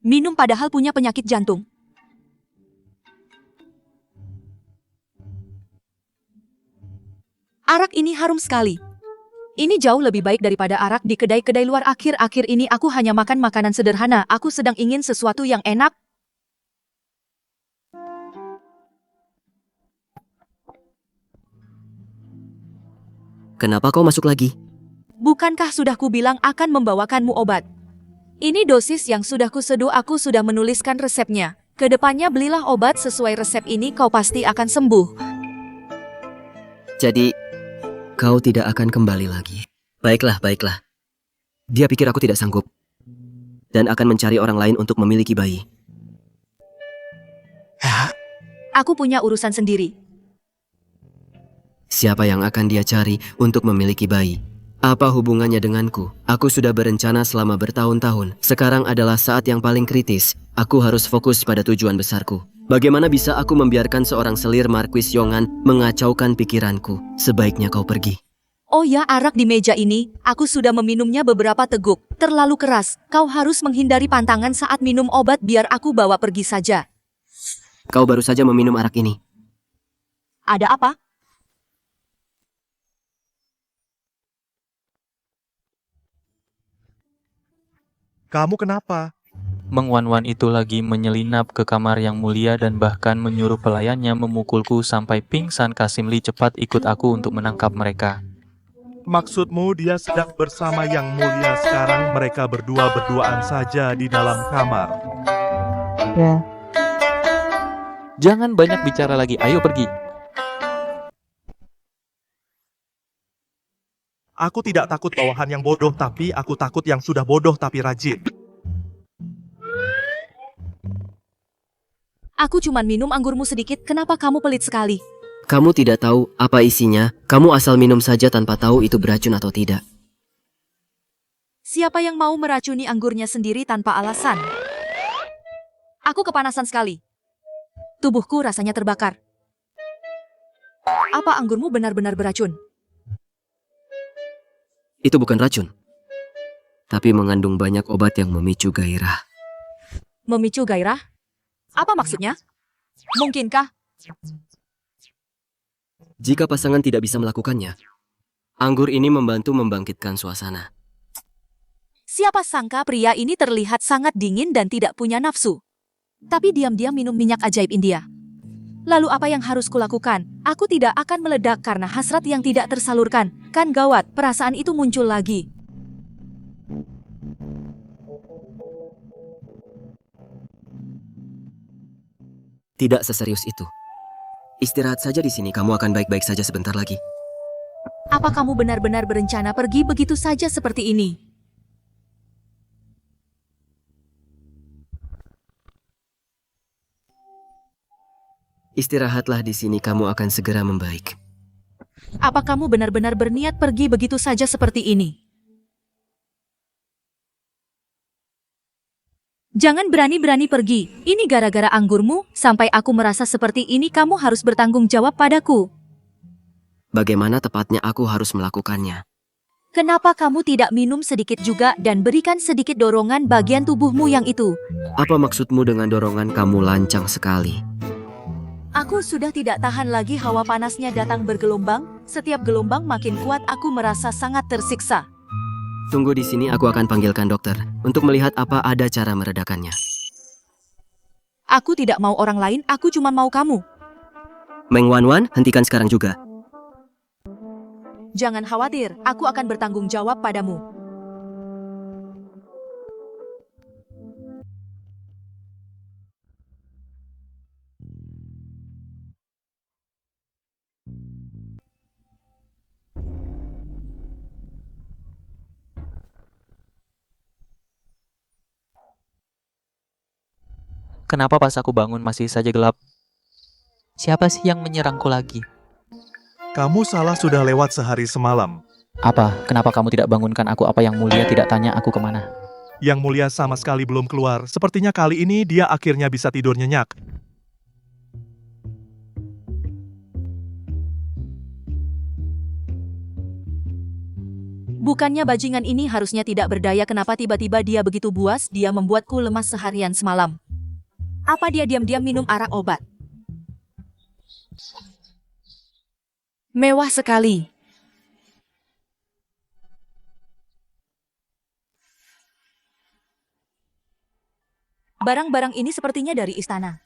Minum padahal punya penyakit jantung. Arak ini harum sekali. Ini jauh lebih baik daripada arak di kedai-kedai luar. Akhir-akhir ini aku hanya makan makanan sederhana. Aku sedang ingin sesuatu yang enak. Kenapa kau masuk lagi? Bukankah sudah kubilang akan membawakanmu obat? Ini dosis yang sudah kuseduh. Aku sudah menuliskan resepnya. Kedepannya belilah obat sesuai resep ini, kau pasti akan sembuh. Jadi, kau tidak akan kembali lagi. Baiklah, baiklah. Dia pikir aku tidak sanggup. Dan akan mencari orang lain untuk memiliki bayi. Aku punya urusan sendiri. Siapa yang akan dia cari untuk memiliki bayi? Apa hubungannya denganku? Aku sudah berencana selama bertahun-tahun. Sekarang adalah saat yang paling kritis. Aku harus fokus pada tujuan besarku. Bagaimana bisa aku membiarkan seorang selir Marquis Yongan mengacaukan pikiranku? Sebaiknya kau pergi. Oh ya, arak di meja ini, aku sudah meminumnya beberapa teguk. Terlalu keras, kau harus menghindari pantangan saat minum obat biar aku bawa pergi saja. Kau baru saja meminum arak ini. Ada apa? Kamu kenapa? Meng Wanwan itu lagi menyelinap ke kamar yang mulia dan bahkan menyuruh pelayannya memukulku sampai pingsan. Kasim Li cepat ikut aku untuk menangkap mereka. Maksudmu dia sedang bersama Yang Mulia sekarang mereka berdua-berduaan saja di dalam kamar. Ya. Jangan banyak bicara lagi, ayo pergi. Aku tidak takut bawahan yang bodoh, tapi aku takut yang sudah bodoh tapi rajin. Aku cuman minum anggurmu sedikit, kenapa kamu pelit sekali? Kamu tidak tahu apa isinya. Kamu asal minum saja tanpa tahu itu beracun atau tidak. Siapa yang mau meracuni anggurnya sendiri tanpa alasan? Aku kepanasan sekali. Tubuhku rasanya terbakar. Apa anggurmu benar-benar beracun? Itu bukan racun, tapi mengandung banyak obat yang memicu gairah. Memicu gairah? Apa maksudnya? Mungkinkah? Jika pasangan tidak bisa melakukannya, anggur ini membantu membangkitkan suasana. Siapa sangka pria ini terlihat sangat dingin dan tidak punya nafsu. Tapi diam-diam minum minyak ajaib India. Lalu apa yang harus kulakukan? Aku tidak akan meledak karena hasrat yang tidak tersalurkan. Kan gawat, perasaan itu muncul lagi. Tidak seserius itu. Istirahat saja di sini, kamu akan baik-baik saja sebentar lagi. Apa kamu benar-benar berencana pergi begitu saja seperti ini? Istirahatlah di sini, kamu akan segera membaik. Apa kamu benar-benar berniat pergi begitu saja seperti ini? Jangan berani-berani pergi. Ini gara-gara anggurmu, sampai aku merasa seperti ini kamu harus bertanggung jawab padaku. Bagaimana tepatnya aku harus melakukannya? Kenapa kamu tidak minum sedikit juga dan berikan sedikit dorongan bagian tubuhmu yang itu? Apa maksudmu dengan dorongan kamu lancang sekali? Aku sudah tidak tahan lagi hawa panasnya datang bergelombang. Setiap gelombang makin kuat aku merasa sangat tersiksa. Tunggu di sini, aku akan panggilkan dokter untuk melihat apa ada cara meredakannya. Aku tidak mau orang lain, aku cuma mau kamu. Meng Wanwan, hentikan sekarang juga. Jangan khawatir, aku akan bertanggung jawab padamu. Kenapa pas aku bangun masih saja gelap? Siapa sih yang menyerangku lagi? Kamu salah sudah lewat sehari semalam. Apa? Kenapa kamu tidak bangunkan aku? Apa yang mulia tidak tanya aku kemana? Yang Mulia sama sekali belum keluar. Sepertinya kali ini dia akhirnya bisa tidur nyenyak. Bukannya bajingan ini harusnya tidak berdaya, kenapa tiba-tiba dia begitu buas? Dia membuatku lemas seharian semalam. Apa dia diam-diam minum arak obat? Mewah sekali. Barang-barang ini sepertinya dari istana.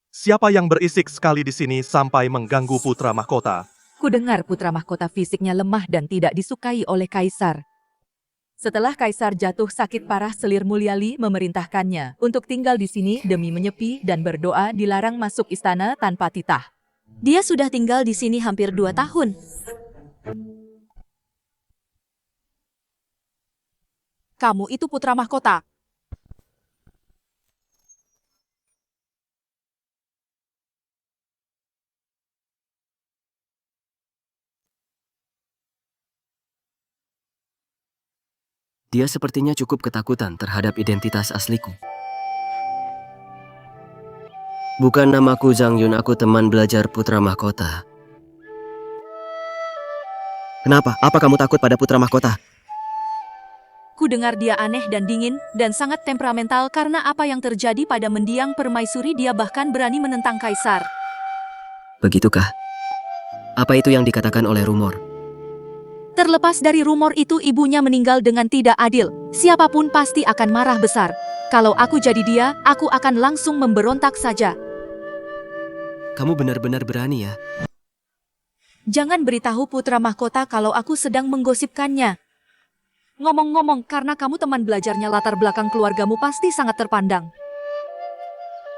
Siapa yang berisik sekali di sini sampai mengganggu putra mahkota? Kudengar putra mahkota fisiknya lemah dan tidak disukai oleh kaisar. Setelah kaisar jatuh sakit parah, selir mulia Li memerintahkannya untuk tinggal di sini demi menyepi dan berdoa, dilarang masuk istana tanpa titah. Dia sudah tinggal di sini hampir 2 tahun. Kamu itu putra mahkota. Dia sepertinya cukup ketakutan terhadap identitas asliku. Bukan namaku Zhang Yun, aku teman belajar Putra Mahkota. Kenapa? Apa kamu takut pada Putra Mahkota? Ku dengar dia aneh dan dingin, dan sangat temperamental karena apa yang terjadi pada mendiang permaisuri. Dia bahkan berani menentang kaisar. Begitukah? Apa itu yang dikatakan oleh rumor? Terlepas dari rumor itu, ibunya meninggal dengan tidak adil. Siapapun pasti akan marah besar. Kalau aku jadi dia, aku akan langsung memberontak saja. Kamu benar-benar berani ya? Jangan beritahu Putra Mahkota kalau aku sedang menggosipkannya. Ngomong-ngomong, karena kamu teman belajarnya, latar belakang keluargamu pasti sangat terpandang.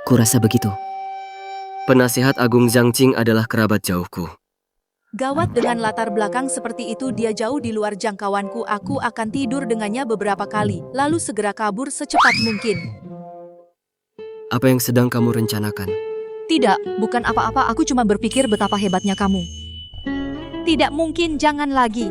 Kurasa begitu. Penasihat Agung Zhang Qing adalah kerabat jauhku. Gawat, dengan latar belakang seperti itu dia jauh di luar jangkauanku. Aku akan tidur dengannya beberapa kali, lalu segera kabur secepat mungkin. Apa yang sedang kamu rencanakan? Tidak, bukan apa-apa, aku cuma berpikir betapa hebatnya kamu. Tidak mungkin, jangan lagi.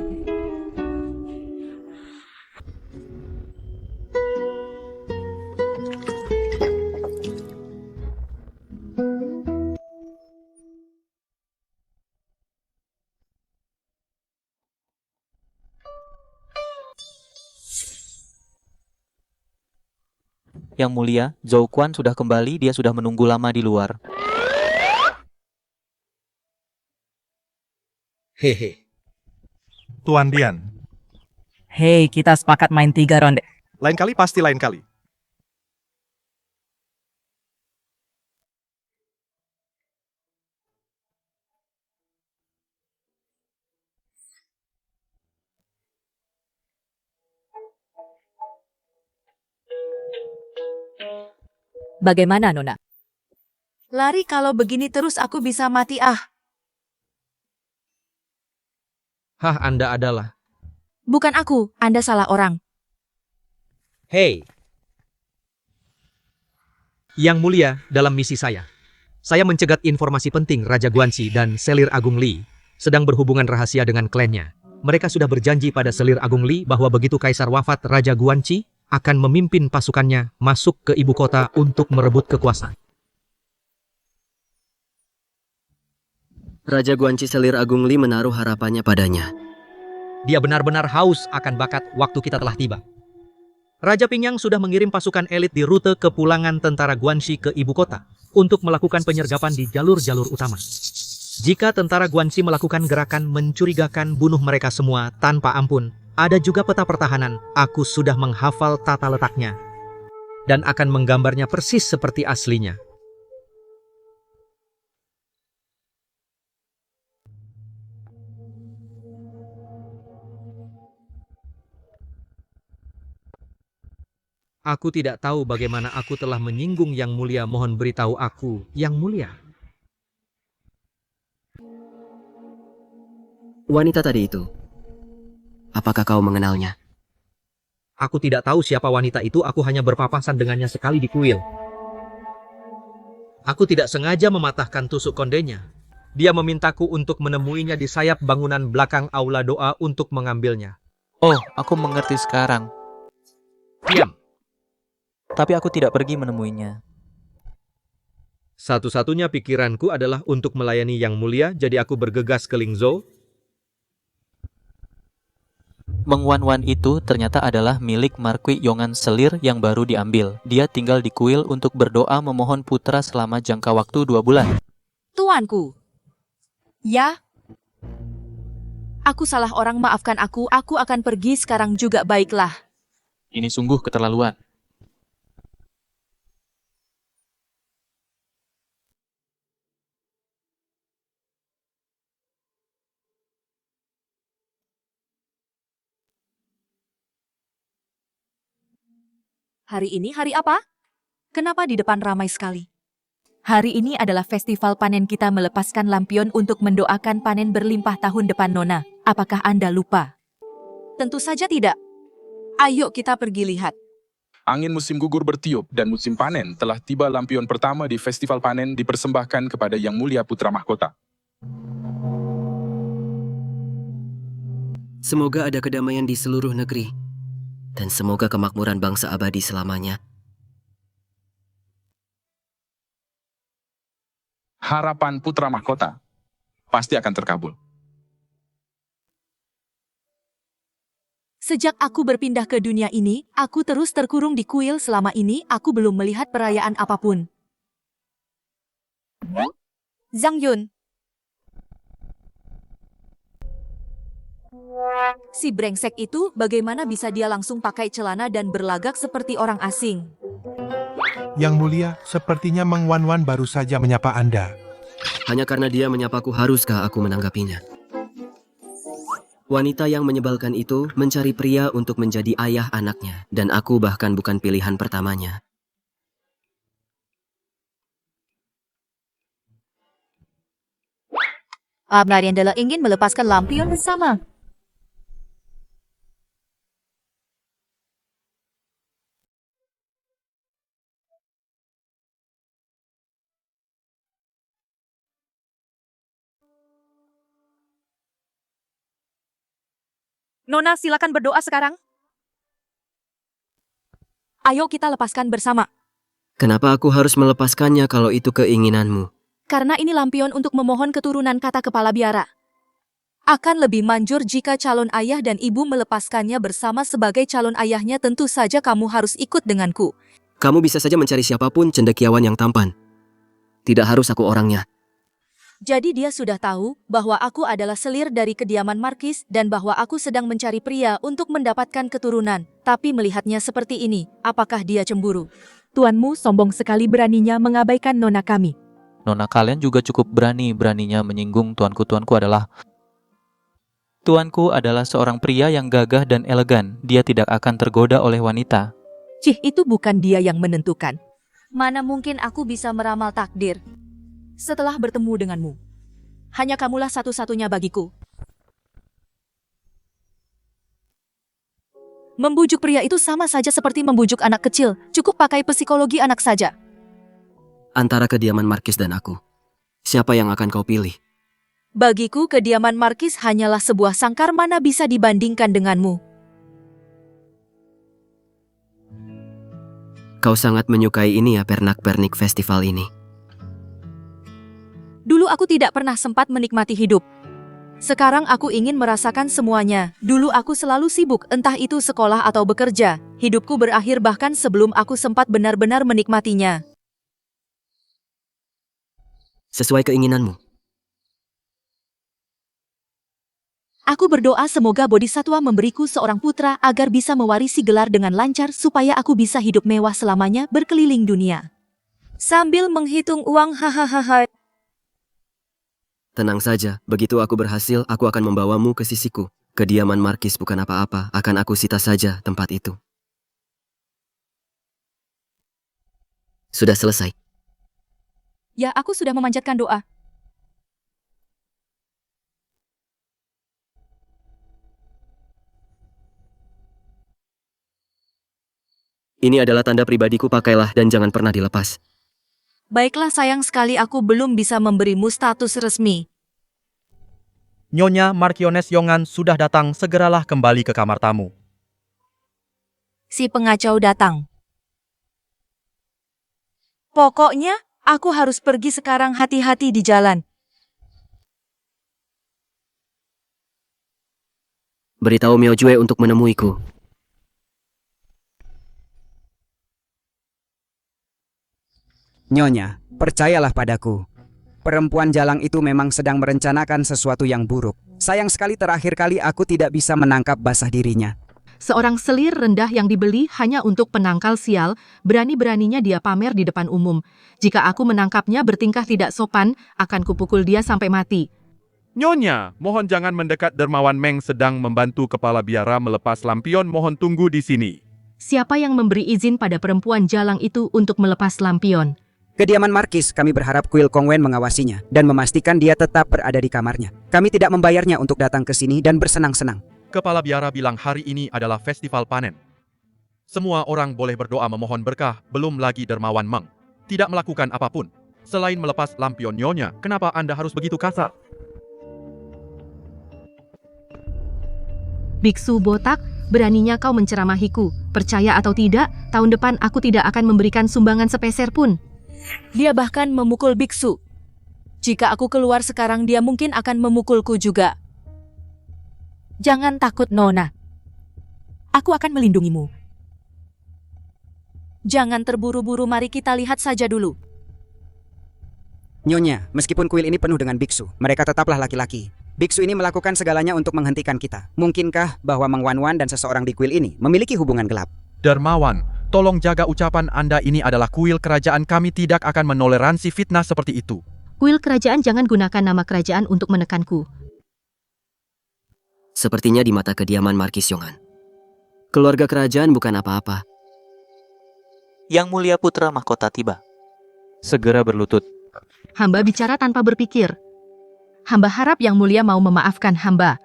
Yang mulia, Zhou Quan sudah kembali, dia sudah menunggu lama di luar. Hehe. Tuan Dian, Hei, kita sepakat main 3 ronde. lain kali pasti lain kali. Bagaimana, Nona? Lari, kalau begini terus aku bisa mati. Hah, Anda adalah... Bukan aku, Anda salah orang. Hei. Yang mulia, dalam misi saya mencegat informasi penting Raja Guanxi dan Selir Agung Li sedang berhubungan rahasia dengan klannya. Mereka sudah berjanji pada Selir Agung Li bahwa begitu kaisar wafat, Raja Guanxi akan memimpin pasukannya masuk ke ibu kota untuk merebut kekuasaan. Raja Guanxi Selir Agung Li menaruh harapannya padanya. Dia benar-benar haus akan bakat. Waktu kita telah tiba. Raja Pingyang sudah mengirim pasukan elit di rute kepulangan tentara Guanxi ke ibu kota untuk melakukan penyergapan di jalur-jalur utama. Jika tentara Guanxi melakukan gerakan mencurigakan, bunuh mereka semua tanpa ampun. Ada juga peta pertahanan, aku sudah menghafal tata letaknya dan akan menggambarnya persis seperti aslinya. Aku tidak tahu bagaimana aku telah menyinggung Yang Mulia, mohon beritahu aku, Yang Mulia. Wanita tadi itu, apakah kau mengenalnya? Aku tidak tahu siapa wanita itu, aku hanya berpapasan dengannya sekali di kuil. Aku tidak sengaja mematahkan tusuk kondenya. Dia memintaku untuk menemuinya di sayap bangunan belakang aula doa untuk mengambilnya. Oh, aku mengerti sekarang. Diam. Tapi aku tidak pergi menemuinya. Satu-satunya pikiranku adalah untuk melayani Yang Mulia, jadi aku bergegas ke Lingzhou. Meng Wanwan itu ternyata adalah milik Marquis Yongan Selir yang baru diambil. Dia tinggal di kuil untuk berdoa memohon putra selama jangka waktu 2 bulan. Tuanku. Ya. Aku salah orang, maafkan aku akan pergi sekarang juga, baiklah. Ini sungguh keterlaluan. Hari ini hari apa? Kenapa di depan ramai sekali? Hari ini adalah festival panen, kita melepaskan lampion untuk mendoakan panen berlimpah tahun depan, Nona. Apakah Anda lupa? Tentu saja tidak. Ayo kita pergi lihat. Angin musim gugur bertiup dan musim panen telah tiba. Lampion pertama di festival panen dipersembahkan kepada Yang Mulia Putra Mahkota. Semoga ada kedamaian di seluruh negeri. Dan semoga kemakmuran bangsa abadi selamanya. Harapan putra mahkota pasti akan terkabul. Sejak aku berpindah ke dunia ini, aku terus terkurung di kuil. Selama ini, aku belum melihat perayaan apapun. Zhang Yun. Si brengsek itu, bagaimana bisa dia langsung pakai celana dan berlagak seperti orang asing? Yang mulia, sepertinya Meng Wanwan baru saja menyapa Anda. Hanya karena dia menyapaku, haruskah aku menanggapinya? Wanita yang menyebalkan itu mencari pria untuk menjadi ayah anaknya, dan aku bahkan bukan pilihan pertamanya. Abnariandala ingin melepaskan lampion bersama. Nona, silakan berdoa sekarang. Ayo kita lepaskan bersama. Kenapa aku harus melepaskannya kalau itu keinginanmu? Karena ini lampion untuk memohon keturunan, kata kepala biara. Akan lebih manjur jika calon ayah dan ibu melepaskannya bersama. Sebagai calon ayahnya tentu saja kamu harus ikut denganku. Kamu bisa saja mencari siapapun cendekiawan yang tampan. Tidak harus aku orangnya. Jadi dia sudah tahu bahwa aku adalah selir dari kediaman Markis dan bahwa aku sedang mencari pria untuk mendapatkan keturunan. Tapi melihatnya seperti ini, apakah dia cemburu? Tuanmu sombong sekali beraninya mengabaikan nona kami. Nona kalian juga cukup beraninya menyinggung tuanku. Tuanku adalah seorang pria yang gagah dan elegan. Dia tidak akan tergoda oleh wanita. Cih, itu bukan dia yang menentukan. Mana mungkin aku bisa meramal takdir setelah bertemu denganmu. Hanya kamulah satu-satunya bagiku. Membujuk pria itu sama saja seperti membujuk anak kecil. Cukup pakai psikologi anak saja. Antara kediaman Markis dan aku, siapa yang akan kau pilih? Bagiku kediaman Markis hanyalah sebuah sangkar, mana bisa dibandingkan denganmu. Kau sangat menyukai ini ya, pernak-pernik festival ini. Dulu aku tidak pernah sempat menikmati hidup. Sekarang aku ingin merasakan semuanya. Dulu aku selalu sibuk, entah itu sekolah atau bekerja. Hidupku berakhir bahkan sebelum aku sempat benar-benar menikmatinya. Sesuai keinginanmu. Aku berdoa semoga Bodhisatwa memberiku seorang putra agar bisa mewarisi gelar dengan lancar supaya aku bisa hidup mewah selamanya berkeliling dunia. Sambil menghitung uang, hahaha. Tenang saja, begitu aku berhasil, aku akan membawamu ke sisiku. Kediaman Markis bukan apa-apa, akan aku sita saja tempat itu. Sudah selesai. Ya, aku sudah memanjatkan doa. Ini adalah tanda pribadiku, pakailah dan jangan pernah dilepas. Baiklah, sayang sekali aku belum bisa memberimu status resmi. Nyonya Marchioness Yongan sudah datang, segeralah kembali ke kamar tamu. Si pengacau datang. Pokoknya, aku harus pergi sekarang, hati-hati di jalan. Beritahu Miao Jue untuk menemuiku. Nyonya, percayalah padaku. Perempuan jalang itu memang sedang merencanakan sesuatu yang buruk. Sayang sekali terakhir kali aku tidak bisa menangkap basah dirinya. Seorang selir rendah yang dibeli hanya untuk penangkal sial, berani-beraninya dia pamer di depan umum. Jika aku menangkapnya bertingkah tidak sopan, akan kupukul dia sampai mati. Nyonya, mohon jangan mendekat. Dermawan Meng sedang membantu kepala biara melepas lampion, mohon tunggu di sini. Siapa yang memberi izin pada perempuan jalang itu untuk melepas lampion? Kediaman Markis, kami berharap Kuil Kongwen mengawasinya dan memastikan dia tetap berada di kamarnya. Kami tidak membayarnya untuk datang ke sini dan bersenang-senang. Kepala biara bilang hari ini adalah festival panen. Semua orang boleh berdoa memohon berkah, belum lagi Dermawan Meng. Tidak melakukan apapun. Selain melepas lampion. Nyonya, kenapa Anda harus begitu kasar? Biksu botak, Beraninya kau menceramahiku. Percaya atau tidak, tahun depan aku tidak akan memberikan sumbangan sepeser pun. Dia bahkan memukul biksu. Jika aku keluar sekarang, dia mungkin akan memukulku juga. Jangan takut, Nona. Aku akan melindungimu. Jangan terburu-buru, mari kita lihat saja dulu. Nyonya, meskipun kuil ini penuh dengan biksu, mereka tetaplah laki-laki. Biksu ini melakukan segalanya untuk menghentikan kita. Mungkinkah bahwa Meng Wanwan dan seseorang di kuil ini memiliki hubungan gelap? Dermawan, tolong jaga ucapan Anda, ini adalah kuil kerajaan, kami tidak akan menoleransi fitnah seperti itu. Kuil kerajaan, jangan gunakan nama kerajaan untuk menekanku. Sepertinya di mata kediaman Markis Yongan, keluarga kerajaan bukan apa-apa. Yang Mulia Putra Mahkota tiba. Segera berlutut. Hamba bicara tanpa berpikir. Hamba harap Yang Mulia mau memaafkan hamba.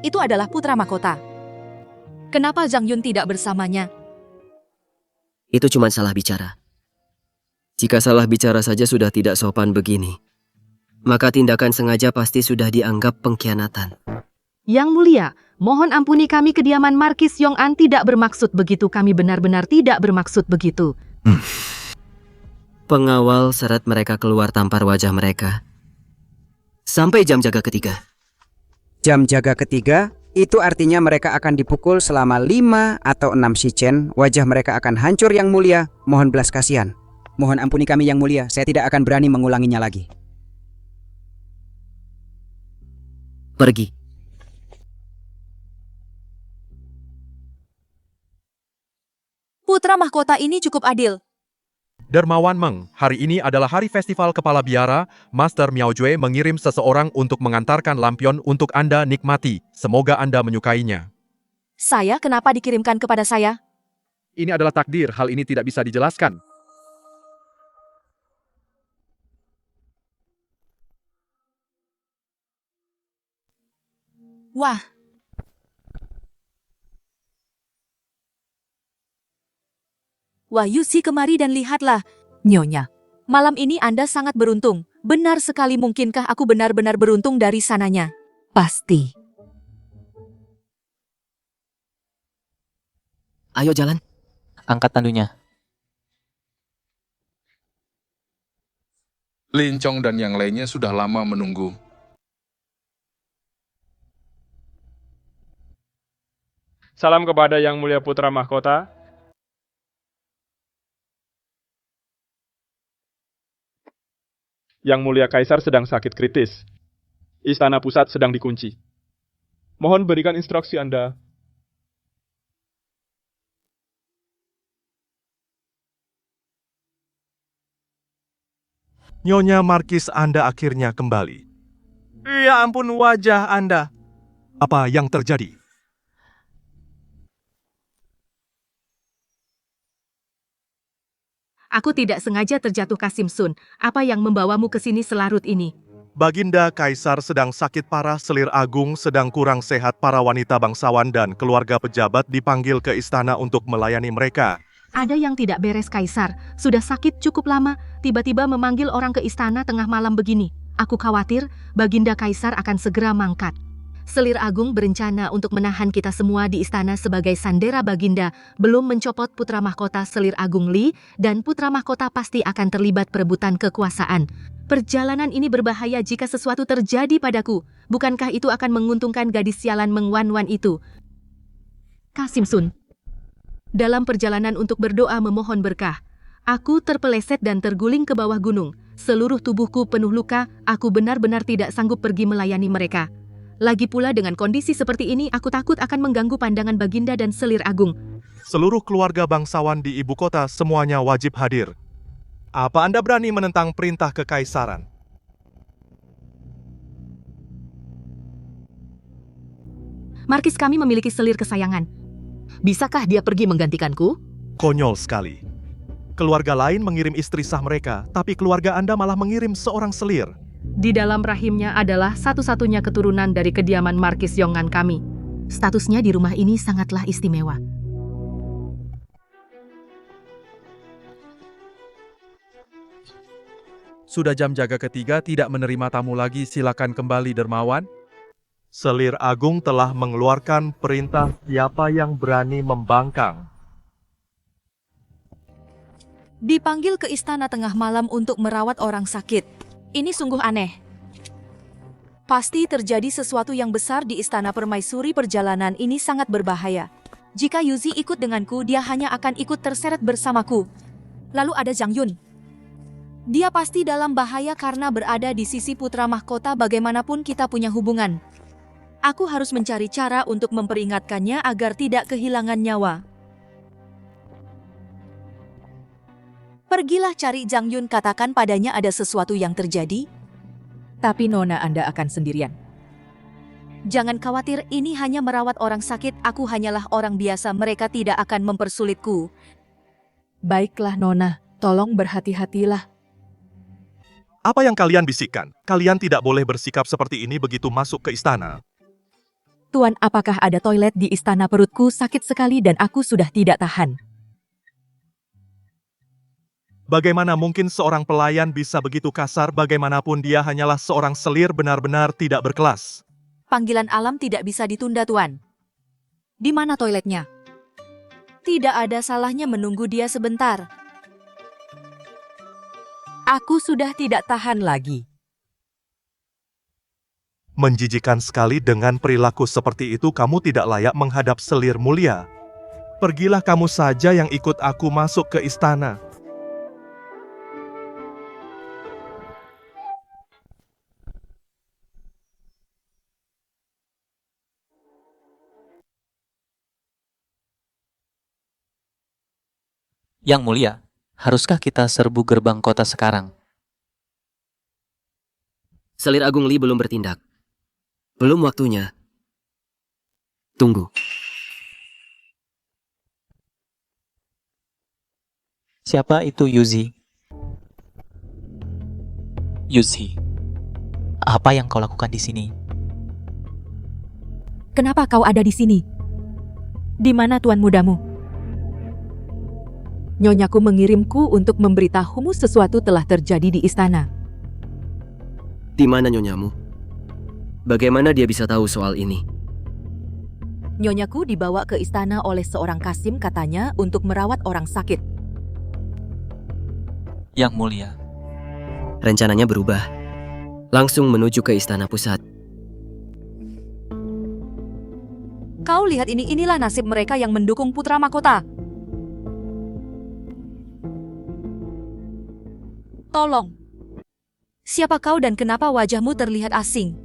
Itu adalah putra mahkota. Kenapa Zhang Yun tidak bersamanya? Itu cuma salah bicara. Jika salah bicara saja sudah tidak sopan begini, maka tindakan sengaja pasti sudah dianggap pengkhianatan. Yang Mulia, mohon ampuni kami, kediaman Markis Yong'an tidak bermaksud begitu. Kami benar-benar tidak bermaksud begitu. Pengawal seret mereka keluar tampar wajah mereka. Sampai jam jaga ketiga. Jam jaga ketiga, itu artinya mereka akan dipukul selama 5 atau 6 shichen. Wajah mereka akan hancur, Yang Mulia. Mohon belas kasihan. Mohon ampuni kami, Yang Mulia. Saya tidak akan berani mengulanginya lagi. Pergi. Putra mahkota ini cukup adil. Dermawan Meng, hari ini adalah hari festival kepala biara. Master Miao Jue mengirim seseorang untuk mengantarkan lampion untuk Anda nikmati. Semoga Anda menyukainya. Saya kenapa dikirimkan kepada saya? Ini adalah takdir, hal ini tidak bisa dijelaskan. Wah. Wah, Yusi, kemari dan lihatlah. Nyonya, malam ini Anda sangat beruntung. Benar sekali, mungkinkah aku benar-benar beruntung dari sananya? Pasti. Ayo jalan. Angkat tandunya. Lincong dan yang lainnya sudah lama menunggu. Salam kepada Yang Mulia Putra Mahkota. Yang Mulia Kaisar sedang sakit kritis. Istana pusat sedang dikunci. Mohon berikan instruksi Anda. Nyonya Markis Anda akhirnya kembali. Ya ampun, wajah Anda. Apa yang terjadi? Aku tidak sengaja terjatuh, Kasim Sun. Apa yang membawamu ke sini selarut ini? Baginda Kaisar sedang sakit parah, selir agung sedang kurang sehat, para wanita bangsawan dan keluarga pejabat dipanggil ke istana untuk melayani mereka. Ada yang tidak beres, Kaisar. Sudah sakit cukup lama, tiba-tiba memanggil orang ke istana tengah malam begini. Aku khawatir Baginda Kaisar akan segera mangkat. Selir Agung berencana untuk menahan kita semua di istana sebagai sandera Baginda, belum mencopot putra mahkota Selir Agung Li, dan putra mahkota pasti akan terlibat perebutan kekuasaan. Perjalanan ini berbahaya jika sesuatu terjadi padaku. Bukankah itu akan menguntungkan gadis sialan Meng Wanwan itu? Kasim Sun, dalam perjalanan untuk berdoa memohon berkah, aku terpeleset dan terguling ke bawah gunung. Seluruh tubuhku penuh luka, aku benar-benar tidak sanggup pergi melayani mereka. Lagi pula dengan kondisi seperti ini, aku takut akan mengganggu pandangan Baginda dan Selir Agung. Seluruh keluarga bangsawan di ibu kota semuanya wajib hadir. Apa Anda berani menentang perintah kekaisaran? Markis kami memiliki selir kesayangan. Bisakah dia pergi menggantikanku? Konyol sekali. Keluarga lain mengirim istri sah mereka, tapi keluarga Anda malah mengirim seorang selir. Di dalam rahimnya adalah satu-satunya keturunan dari kediaman Markis Yongan kami. Statusnya di rumah ini sangatlah istimewa. Sudah jam jaga ketiga, tidak menerima tamu lagi, silakan kembali dermawan. Selir Agung telah mengeluarkan perintah siapa yang berani membangkang. Dipanggil ke istana tengah malam untuk merawat orang sakit. Ini sungguh aneh. Pasti terjadi sesuatu yang besar di istana permaisuri. Perjalanan ini sangat berbahaya. Jika Yuzi ikut denganku, dia hanya akan ikut terseret bersamaku. Lalu ada Zhang Yun. Dia pasti dalam bahaya karena berada di sisi putra mahkota. Bagaimanapun kita punya hubungan. Aku harus mencari cara untuk memperingatkannya agar tidak kehilangan nyawa. Pergilah cari Zhang Yun, katakan padanya ada sesuatu yang terjadi. Tapi Nona, Anda akan sendirian. Jangan khawatir, ini hanya merawat orang sakit. Aku hanyalah orang biasa, mereka tidak akan mempersulitku. Baiklah Nona, tolong berhati-hatilah. Apa yang kalian bisikkan? Kalian tidak boleh bersikap seperti ini begitu masuk ke istana. Tuan, apakah ada toilet di istana? Perutku sakit sekali dan aku sudah tidak tahan. Bagaimana mungkin seorang pelayan bisa begitu kasar? Bagaimanapun dia hanyalah seorang selir, benar-benar tidak berkelas. Panggilan alam tidak bisa ditunda, Tuan. Di mana toiletnya? Tidak ada salahnya menunggu dia sebentar. Aku sudah tidak tahan lagi. Menjijikan sekali dengan perilaku seperti itu. Kamu tidak layak menghadap selir mulia. Pergilah kamu saja yang ikut aku masuk ke istana. Yang mulia, haruskah kita serbu gerbang kota sekarang? Selir Agung Li belum bertindak. Belum waktunya. Tunggu. Siapa itu Yuzi? Yuzi, apa yang kau lakukan di sini? Kenapa kau ada di sini? Di mana tuan mudamu? Nyonyaku mengirimku untuk memberitahumu sesuatu telah terjadi di istana. Di mana nyonyamu? Bagaimana dia bisa tahu soal ini? Nyonyaku dibawa ke istana oleh seorang Kasim, katanya untuk merawat orang sakit. Yang mulia. Rencananya berubah. Langsung menuju ke istana pusat. Kau lihat ini, inilah nasib mereka yang mendukung putra mahkota. Tolong. Siapa kau dan kenapa wajahmu terlihat asing?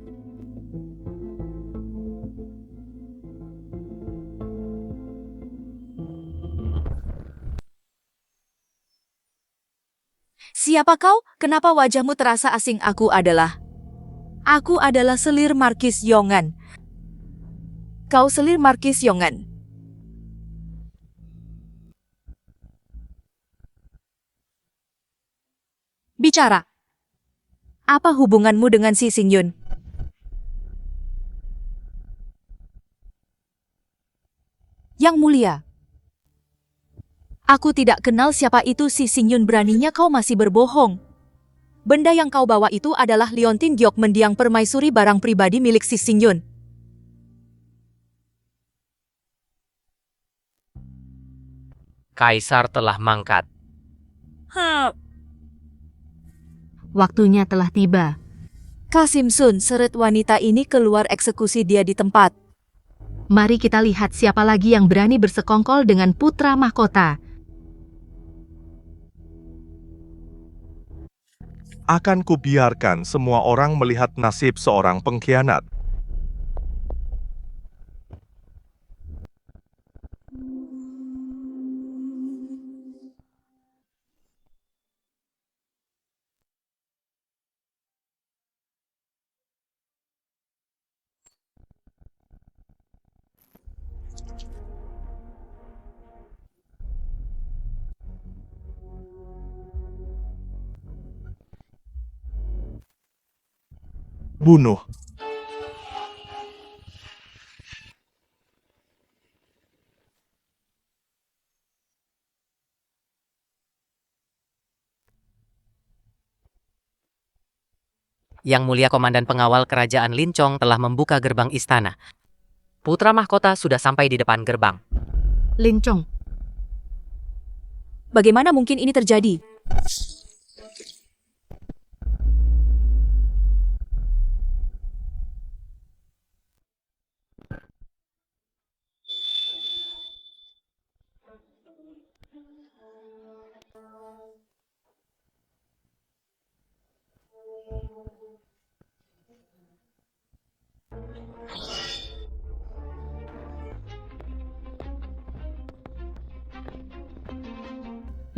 Siapa kau? Kenapa wajahmu terasa asing? Aku adalah selir Markis Yongan. Kau selir Markis Yongan. Bicara. Apa hubunganmu dengan si Xingyun? Yang mulia. Aku tidak kenal siapa itu si Xingyun, beraninya kau masih berbohong. Benda yang kau bawa itu adalah liontin giok mendiang permaisuri, barang pribadi milik si Xingyun. Kaisar telah mangkat. Waktunya telah tiba. Kasim Sun, seret wanita ini keluar, eksekusi dia di tempat. Mari kita lihat siapa lagi yang berani bersekongkol dengan putra mahkota. Akan kubiarkan semua orang melihat nasib seorang pengkhianat. Bunuh. Yang Mulia Komandan Pengawal Kerajaan Lincong telah membuka gerbang istana. Putra Mahkota sudah sampai di depan gerbang. Lincong, Bagaimana mungkin ini terjadi?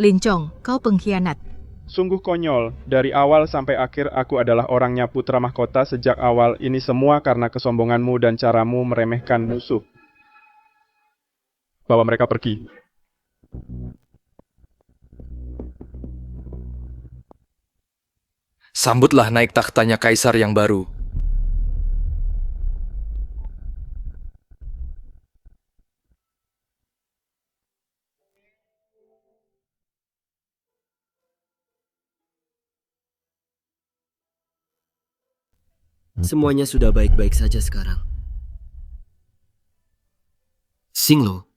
Lincong, kau pengkhianat. Sungguh konyol, dari awal sampai akhir aku adalah orangnya putra mahkota sejak awal. Ini semua karena kesombonganmu dan caramu meremehkan musuh. Bawa mereka pergi. Sambutlah naik takhtanya kaisar yang baru. Semuanya sudah baik-baik saja sekarang. Xinglo.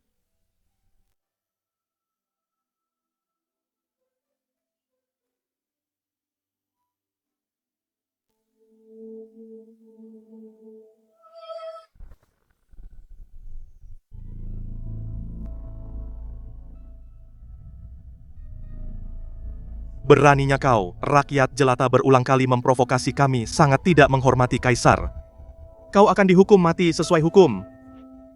Beraninya kau, rakyat jelata berulang kali memprovokasi kami sangat tidak menghormati kaisar. Kau akan dihukum mati sesuai hukum.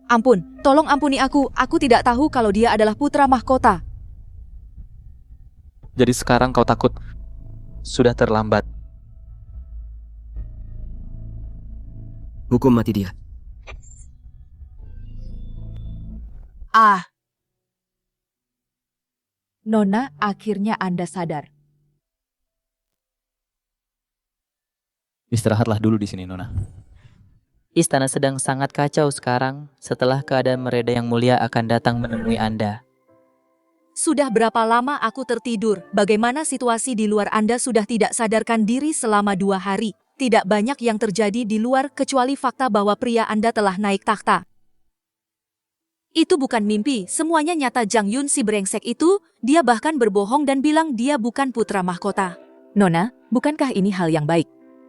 Ampun, tolong ampuni aku tidak tahu kalau dia adalah putra mahkota. Jadi sekarang kau takut? Sudah terlambat. Hukum mati dia. Nona, akhirnya Anda sadar. Istirahatlah dulu di sini, Nona. Istana sedang sangat kacau sekarang. Setelah keadaan mereda Yang Mulia akan datang menemui Anda. Sudah berapa lama aku tertidur? Bagaimana situasi di luar? Anda sudah tidak sadarkan diri selama 2 hari. Tidak banyak yang terjadi di luar kecuali fakta bahwa pria Anda telah naik takhta. Itu bukan mimpi, semuanya nyata. Jang Yun si brengsek itu, dia bahkan berbohong dan bilang dia bukan putra mahkota. Nona, bukankah ini hal yang baik?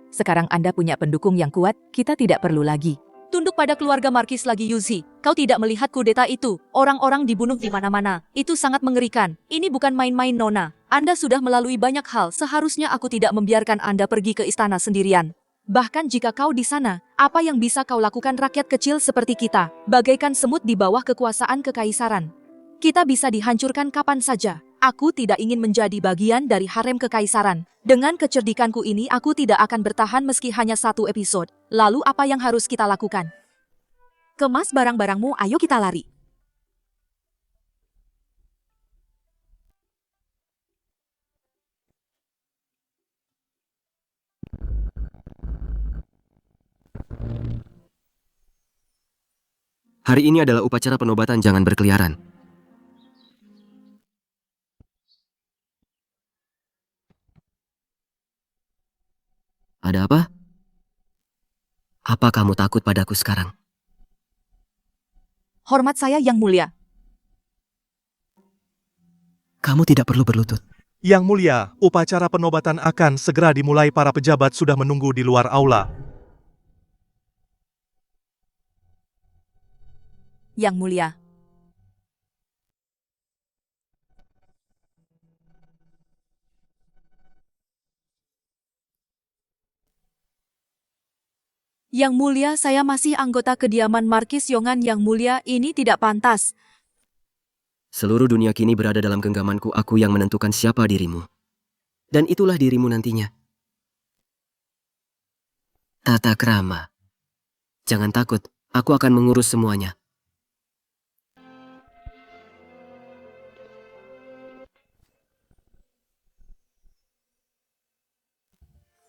Sekarang Anda punya pendukung yang kuat, kita tidak perlu lagi tunduk pada keluarga Markis lagi. Yuzi, kau tidak melihat kudeta itu? Orang-orang dibunuh di mana-mana. Itu sangat mengerikan. Ini bukan main-main, Nona. Anda sudah melalui banyak hal, seharusnya aku tidak membiarkan Anda pergi ke istana sendirian. Bahkan jika kau di sana, apa yang bisa kau lakukan? Rakyat kecil seperti kita, bagaikan semut di bawah kekuasaan kekaisaran. Kita bisa dihancurkan kapan saja. Aku tidak ingin menjadi bagian dari harem kekaisaran. Dengan kecerdikanku ini aku tidak akan bertahan meski hanya 1 episode. Lalu apa yang harus kita lakukan? Kemas barang-barangmu, ayo kita lari. Hari ini adalah upacara penobatan, jangan berkeliaran. Ada apa? Apa kamu takut padaku sekarang? Hormat saya, Yang Mulia. Kamu tidak perlu berlutut. Yang Mulia, upacara penobatan akan segera dimulai. Para pejabat sudah menunggu di luar aula. Yang Mulia. Yang Mulia, saya masih anggota kediaman Markis Yongan. Yang Mulia, ini tidak pantas. Seluruh dunia kini berada dalam genggamanku. Aku yang menentukan siapa dirimu. Dan itulah dirimu nantinya. Tata krama. Jangan takut, aku akan mengurus semuanya.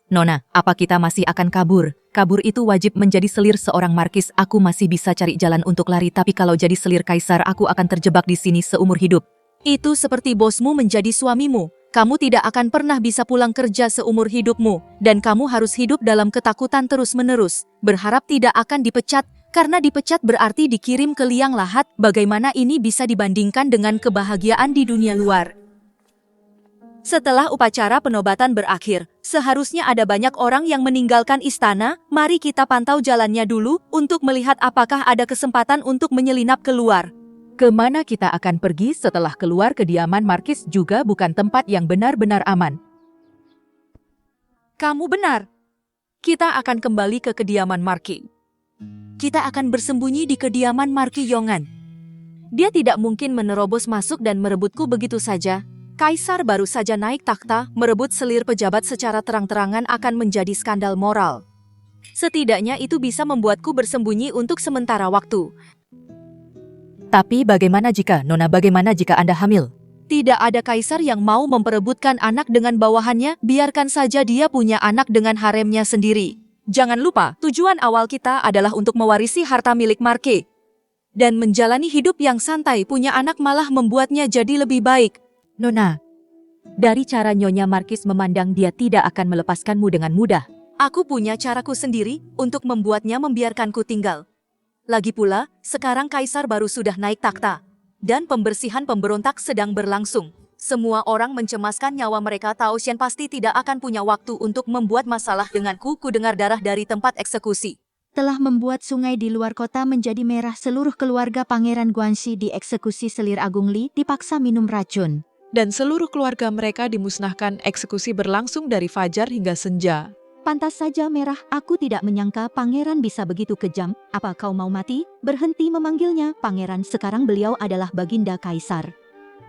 Nona, apa kita masih akan kabur? Kabur itu wajib menjadi selir seorang markis. Aku masih bisa cari jalan untuk lari, tapi kalau jadi selir kaisar, aku akan terjebak di sini seumur hidup. Itu seperti bosmu menjadi suamimu. Kamu tidak akan pernah bisa pulang kerja seumur hidupmu, dan kamu harus hidup dalam ketakutan terus-menerus, berharap tidak akan dipecat, karena dipecat berarti dikirim ke liang lahat. Bagaimana ini bisa dibandingkan dengan kebahagiaan di dunia luar? Setelah upacara penobatan berakhir, seharusnya ada banyak orang yang meninggalkan istana. Mari kita pantau jalannya dulu untuk melihat apakah ada kesempatan untuk menyelinap keluar. Kemana kita akan pergi setelah keluar kediaman Markis juga bukan tempat yang benar-benar aman. Kamu benar. Kita akan kembali ke kediaman Marki. Kita akan bersembunyi di kediaman Marki Yongan. Dia tidak mungkin menerobos masuk dan merebutku begitu saja. Kaisar baru saja naik takhta, merebut selir pejabat secara terang-terangan akan menjadi skandal moral. Setidaknya itu bisa membuatku bersembunyi untuk sementara waktu. Tapi bagaimana jika Anda hamil? Tidak ada kaisar yang mau memperebutkan anak dengan bawahannya, biarkan saja dia punya anak dengan haremnya sendiri. Jangan lupa, tujuan awal kita adalah untuk mewarisi harta milik Marke. Dan menjalani hidup yang santai, punya anak malah membuatnya jadi lebih baik. Nona, dari cara Nyonya Markis memandang dia tidak akan melepaskanmu dengan mudah. Aku punya caraku sendiri untuk membuatnya membiarkanku tinggal. Lagi pula, sekarang kaisar baru sudah naik takhta. Dan pembersihan pemberontak sedang berlangsung. Semua orang mencemaskan nyawa mereka. Tao Xian pasti tidak akan punya waktu untuk membuat masalah denganku. Ku dengar darah dari tempat eksekusi. Telah membuat sungai di luar kota menjadi merah. Seluruh keluarga Pangeran Guanxi dieksekusi. Selir Agung Li dipaksa minum racun. Dan seluruh keluarga mereka dimusnahkan. Eksekusi berlangsung dari fajar hingga senja. Pantas saja merah, aku tidak menyangka pangeran bisa begitu kejam. Apa kau mau mati? Berhenti memanggilnya pangeran, sekarang beliau adalah baginda kaisar.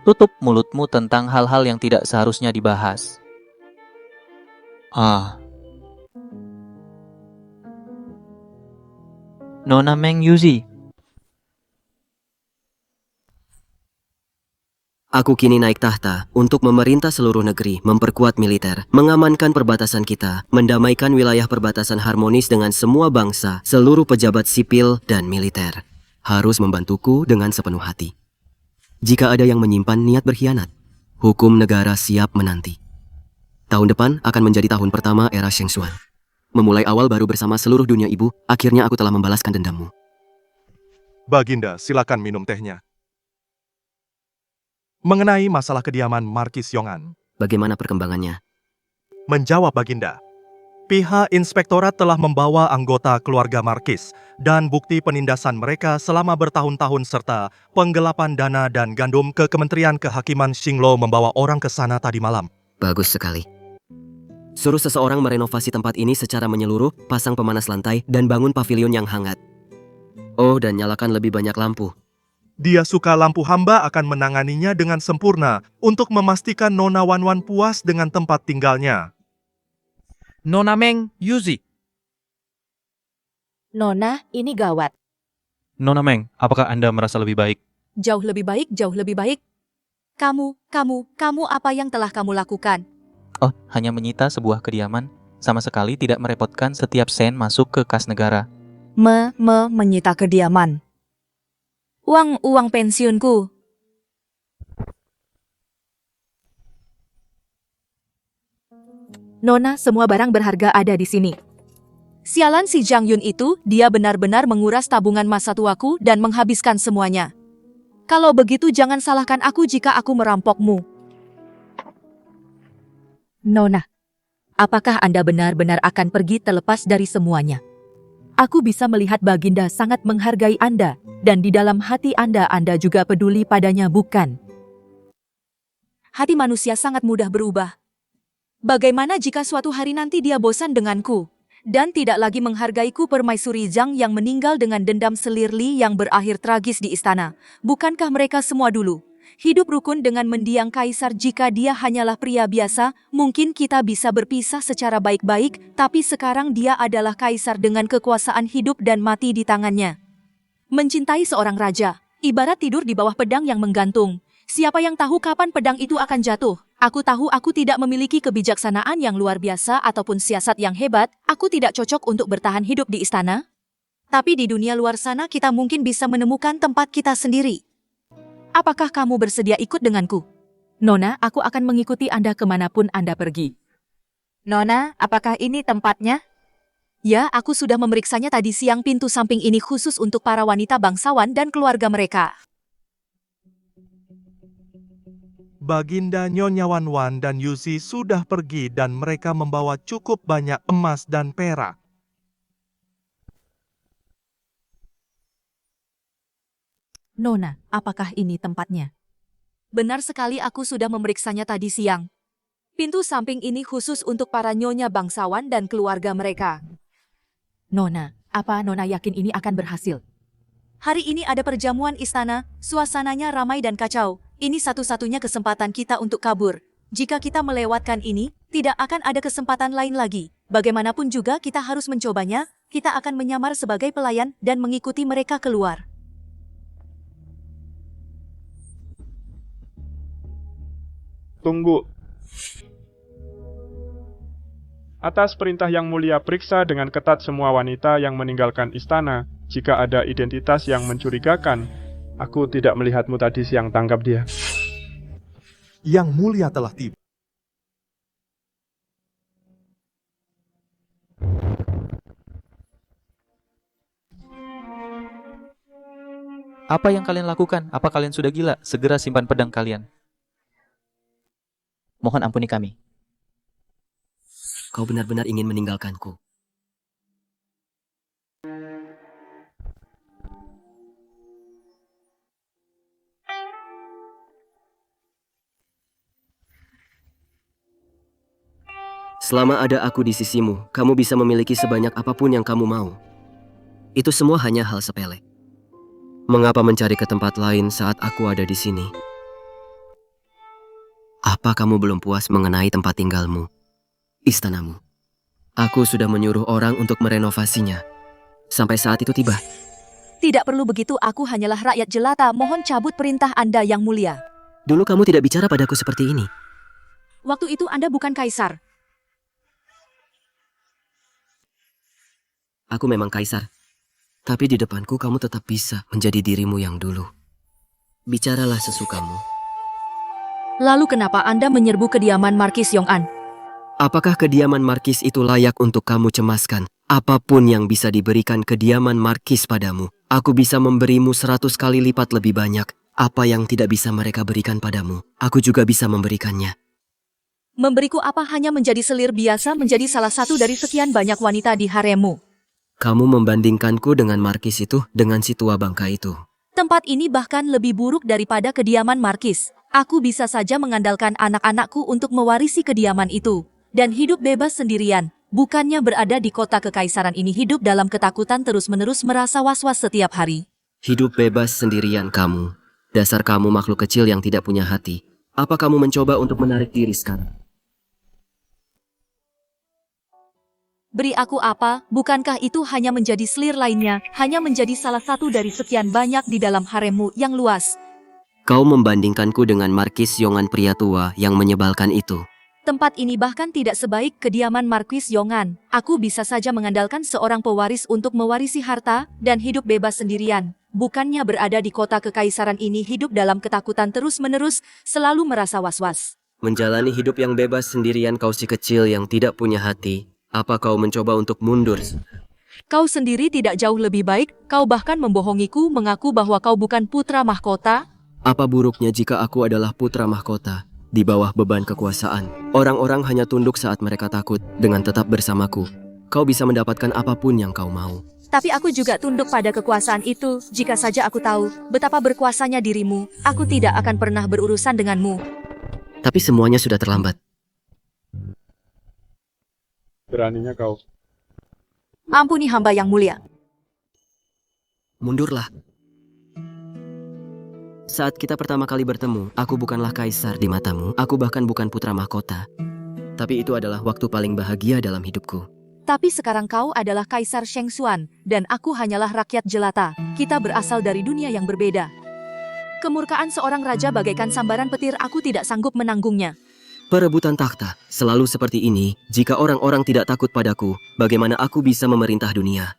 Tutup mulutmu tentang hal-hal yang tidak seharusnya dibahas. Nona Meng Yuzi. Aku kini naik tahta untuk memerintah seluruh negeri, memperkuat militer, mengamankan perbatasan kita, mendamaikan wilayah perbatasan harmonis dengan semua bangsa, seluruh pejabat sipil dan militer. Harus membantuku dengan sepenuh hati. Jika ada yang menyimpan niat berkhianat, hukum negara siap menanti. Tahun depan akan menjadi tahun pertama era Sheng Xuan. Memulai awal baru bersama seluruh dunia ibu, akhirnya aku telah membalaskan dendammu. Baginda, silakan minum tehnya. Mengenai masalah kediaman Markis Yongan. Bagaimana perkembangannya? Menjawab Baginda, pihak inspektorat telah membawa anggota keluarga Markis dan bukti penindasan mereka selama bertahun-tahun serta penggelapan dana dan gandum ke Kementerian Kehakiman Xinglo membawa orang ke sana tadi malam. Bagus sekali. Suruh seseorang merenovasi tempat ini secara menyeluruh, pasang pemanas lantai, dan bangun pavilion yang hangat. Oh, dan nyalakan lebih banyak lampu. Dia suka lampu hamba akan menanganinya dengan sempurna untuk memastikan Nona Wanwan puas dengan tempat tinggalnya. Nona Meng Yuzi. Nona, ini gawat. Nona Meng, apakah Anda merasa lebih baik? Jauh lebih baik, jauh lebih baik. Kamu apa yang telah kamu lakukan? Oh, hanya menyita sebuah kediaman, sama sekali tidak merepotkan setiap sen masuk ke kas negara. Menyita kediaman. Uang pensiunku. Nona, semua barang berharga ada di sini. Sialan si Zhang Yun itu, dia benar-benar menguras tabungan masa tuaku dan menghabiskan semuanya. Kalau begitu jangan salahkan aku jika aku merampokmu. Nona, apakah Anda benar-benar akan pergi terlepas dari semuanya? Aku bisa melihat Baginda sangat menghargai Anda, dan di dalam hati Anda juga peduli padanya, bukan? Hati manusia sangat mudah berubah. Bagaimana jika suatu hari nanti dia bosan denganku, dan tidak lagi menghargaiku? Permaisuri Zhang yang meninggal dengan dendam selir Li yang berakhir tragis di istana. Bukankah mereka semua dulu hidup rukun dengan mendiang kaisar? Jika dia hanyalah pria biasa, mungkin kita bisa berpisah secara baik-baik, tapi sekarang dia adalah kaisar dengan kekuasaan hidup dan mati di tangannya. Mencintai seorang raja, ibarat tidur di bawah pedang yang menggantung. Siapa yang tahu kapan pedang itu akan jatuh? Aku tahu aku tidak memiliki kebijaksanaan yang luar biasa ataupun siasat yang hebat. Aku tidak cocok untuk bertahan hidup di istana. Tapi di dunia luar sana kita mungkin bisa menemukan tempat kita sendiri. Apakah kamu bersedia ikut denganku? Nona, aku akan mengikuti Anda kemanapun Anda pergi. Nona, apakah ini tempatnya? Ya, aku sudah memeriksanya tadi siang. Pintu samping ini khusus untuk para wanita bangsawan dan keluarga mereka. Baginda Nyonya Wanwan dan Yuzi sudah pergi dan mereka membawa cukup banyak emas dan perak. Nona, apakah ini tempatnya? Benar sekali, aku sudah memeriksanya tadi siang. Pintu samping ini khusus untuk para nyonya bangsawan dan keluarga mereka. Nona, apa Nona yakin ini akan berhasil? Hari ini ada perjamuan istana, suasananya ramai dan kacau. Ini satu-satunya kesempatan kita untuk kabur. Jika kita melewatkan ini, tidak akan ada kesempatan lain lagi. Bagaimanapun juga kita harus mencobanya, kita akan menyamar sebagai pelayan dan mengikuti mereka keluar. Tunggu. Atas perintah Yang Mulia, periksa dengan ketat semua wanita yang meninggalkan istana. Jika ada identitas yang mencurigakan, aku tidak melihatmu tadi siang, tangkap dia. Yang Mulia telah tiba. Apa yang kalian lakukan? Apa kalian sudah gila? Segera simpan pedang kalian. Mohon ampuni kami. Kau benar-benar ingin meninggalkanku. Selama ada aku di sisimu, kamu bisa memiliki sebanyak apapun yang kamu mau. Itu semua hanya hal sepele. Mengapa mencari ke tempat lain saat aku ada di sini? Apa kamu belum puas mengenai tempat tinggalmu, istanamu? Aku sudah menyuruh orang untuk merenovasinya. Sampai saat itu tiba. Tidak perlu begitu, aku hanyalah rakyat jelata. Mohon cabut perintah Anda, Yang Mulia. Dulu kamu tidak bicara padaku seperti ini. Waktu itu Anda bukan kaisar. Aku memang kaisar. Tapi di depanku kamu tetap bisa menjadi dirimu yang dulu. Bicaralah sesukamu. Lalu kenapa Anda menyerbu kediaman Markis Yong'an? Apakah kediaman Markis itu layak untuk kamu cemaskan? Apapun yang bisa diberikan kediaman Markis padamu, aku bisa memberimu 100 kali lipat lebih banyak. Apa yang tidak bisa mereka berikan padamu, aku juga bisa memberikannya. Memberiku apa? Hanya menjadi selir biasa, menjadi salah satu dari sekian banyak wanita di haremmu. Kamu membandingkanku dengan Markis itu, dengan si tua bangka itu. Tempat ini bahkan lebih buruk daripada kediaman Markis. Aku bisa saja mengandalkan anak-anakku untuk mewarisi kediaman itu. Dan hidup bebas sendirian. Bukannya berada di kota kekaisaran ini hidup dalam ketakutan terus-menerus merasa was-was setiap hari. Hidup bebas sendirian kamu. Dasar kamu makhluk kecil yang tidak punya hati. Apa kamu mencoba untuk menarik diri sekarang? Beri aku apa? Bukankah itu hanya menjadi selir lainnya? Hanya menjadi salah satu dari sekian banyak di dalam haremmu yang luas. Kau membandingkanku dengan Markis Yong'an pria tua yang menyebalkan itu. Tempat ini bahkan tidak sebaik kediaman Markis Yong'an. Aku bisa saja mengandalkan seorang pewaris untuk mewarisi harta dan hidup bebas sendirian. Bukannya berada di kota kekaisaran ini hidup dalam ketakutan terus-menerus, selalu merasa was-was. Menjalani hidup yang bebas sendirian kau si kecil yang tidak punya hati. Apa kau mencoba untuk mundur? Kau sendiri tidak jauh lebih baik, kau bahkan membohongiku mengaku bahwa kau bukan putra mahkota. Apa buruknya jika aku adalah putra mahkota? Di bawah beban kekuasaan, orang-orang hanya tunduk saat mereka takut. Dengan tetap bersamaku, kau bisa mendapatkan apapun yang kau mau. Tapi aku juga tunduk pada kekuasaan itu. Jika saja aku tahu betapa berkuasanya dirimu, aku tidak akan pernah berurusan denganmu. Tapi semuanya sudah terlambat. Beraninya kau. Ampuni hamba Yang Mulia. Mundurlah. Saat kita pertama kali bertemu, aku bukanlah kaisar di matamu. Aku bahkan bukan putra mahkota. Tapi itu adalah waktu paling bahagia dalam hidupku. Tapi sekarang kau adalah Kaisar Sheng Xuan, dan aku hanyalah rakyat jelata. Kita berasal dari dunia yang berbeda. Kemurkaan seorang raja bagaikan sambaran petir, aku tidak sanggup menanggungnya. Perebutan takhta selalu seperti ini. Jika orang-orang tidak takut padaku, bagaimana aku bisa memerintah dunia?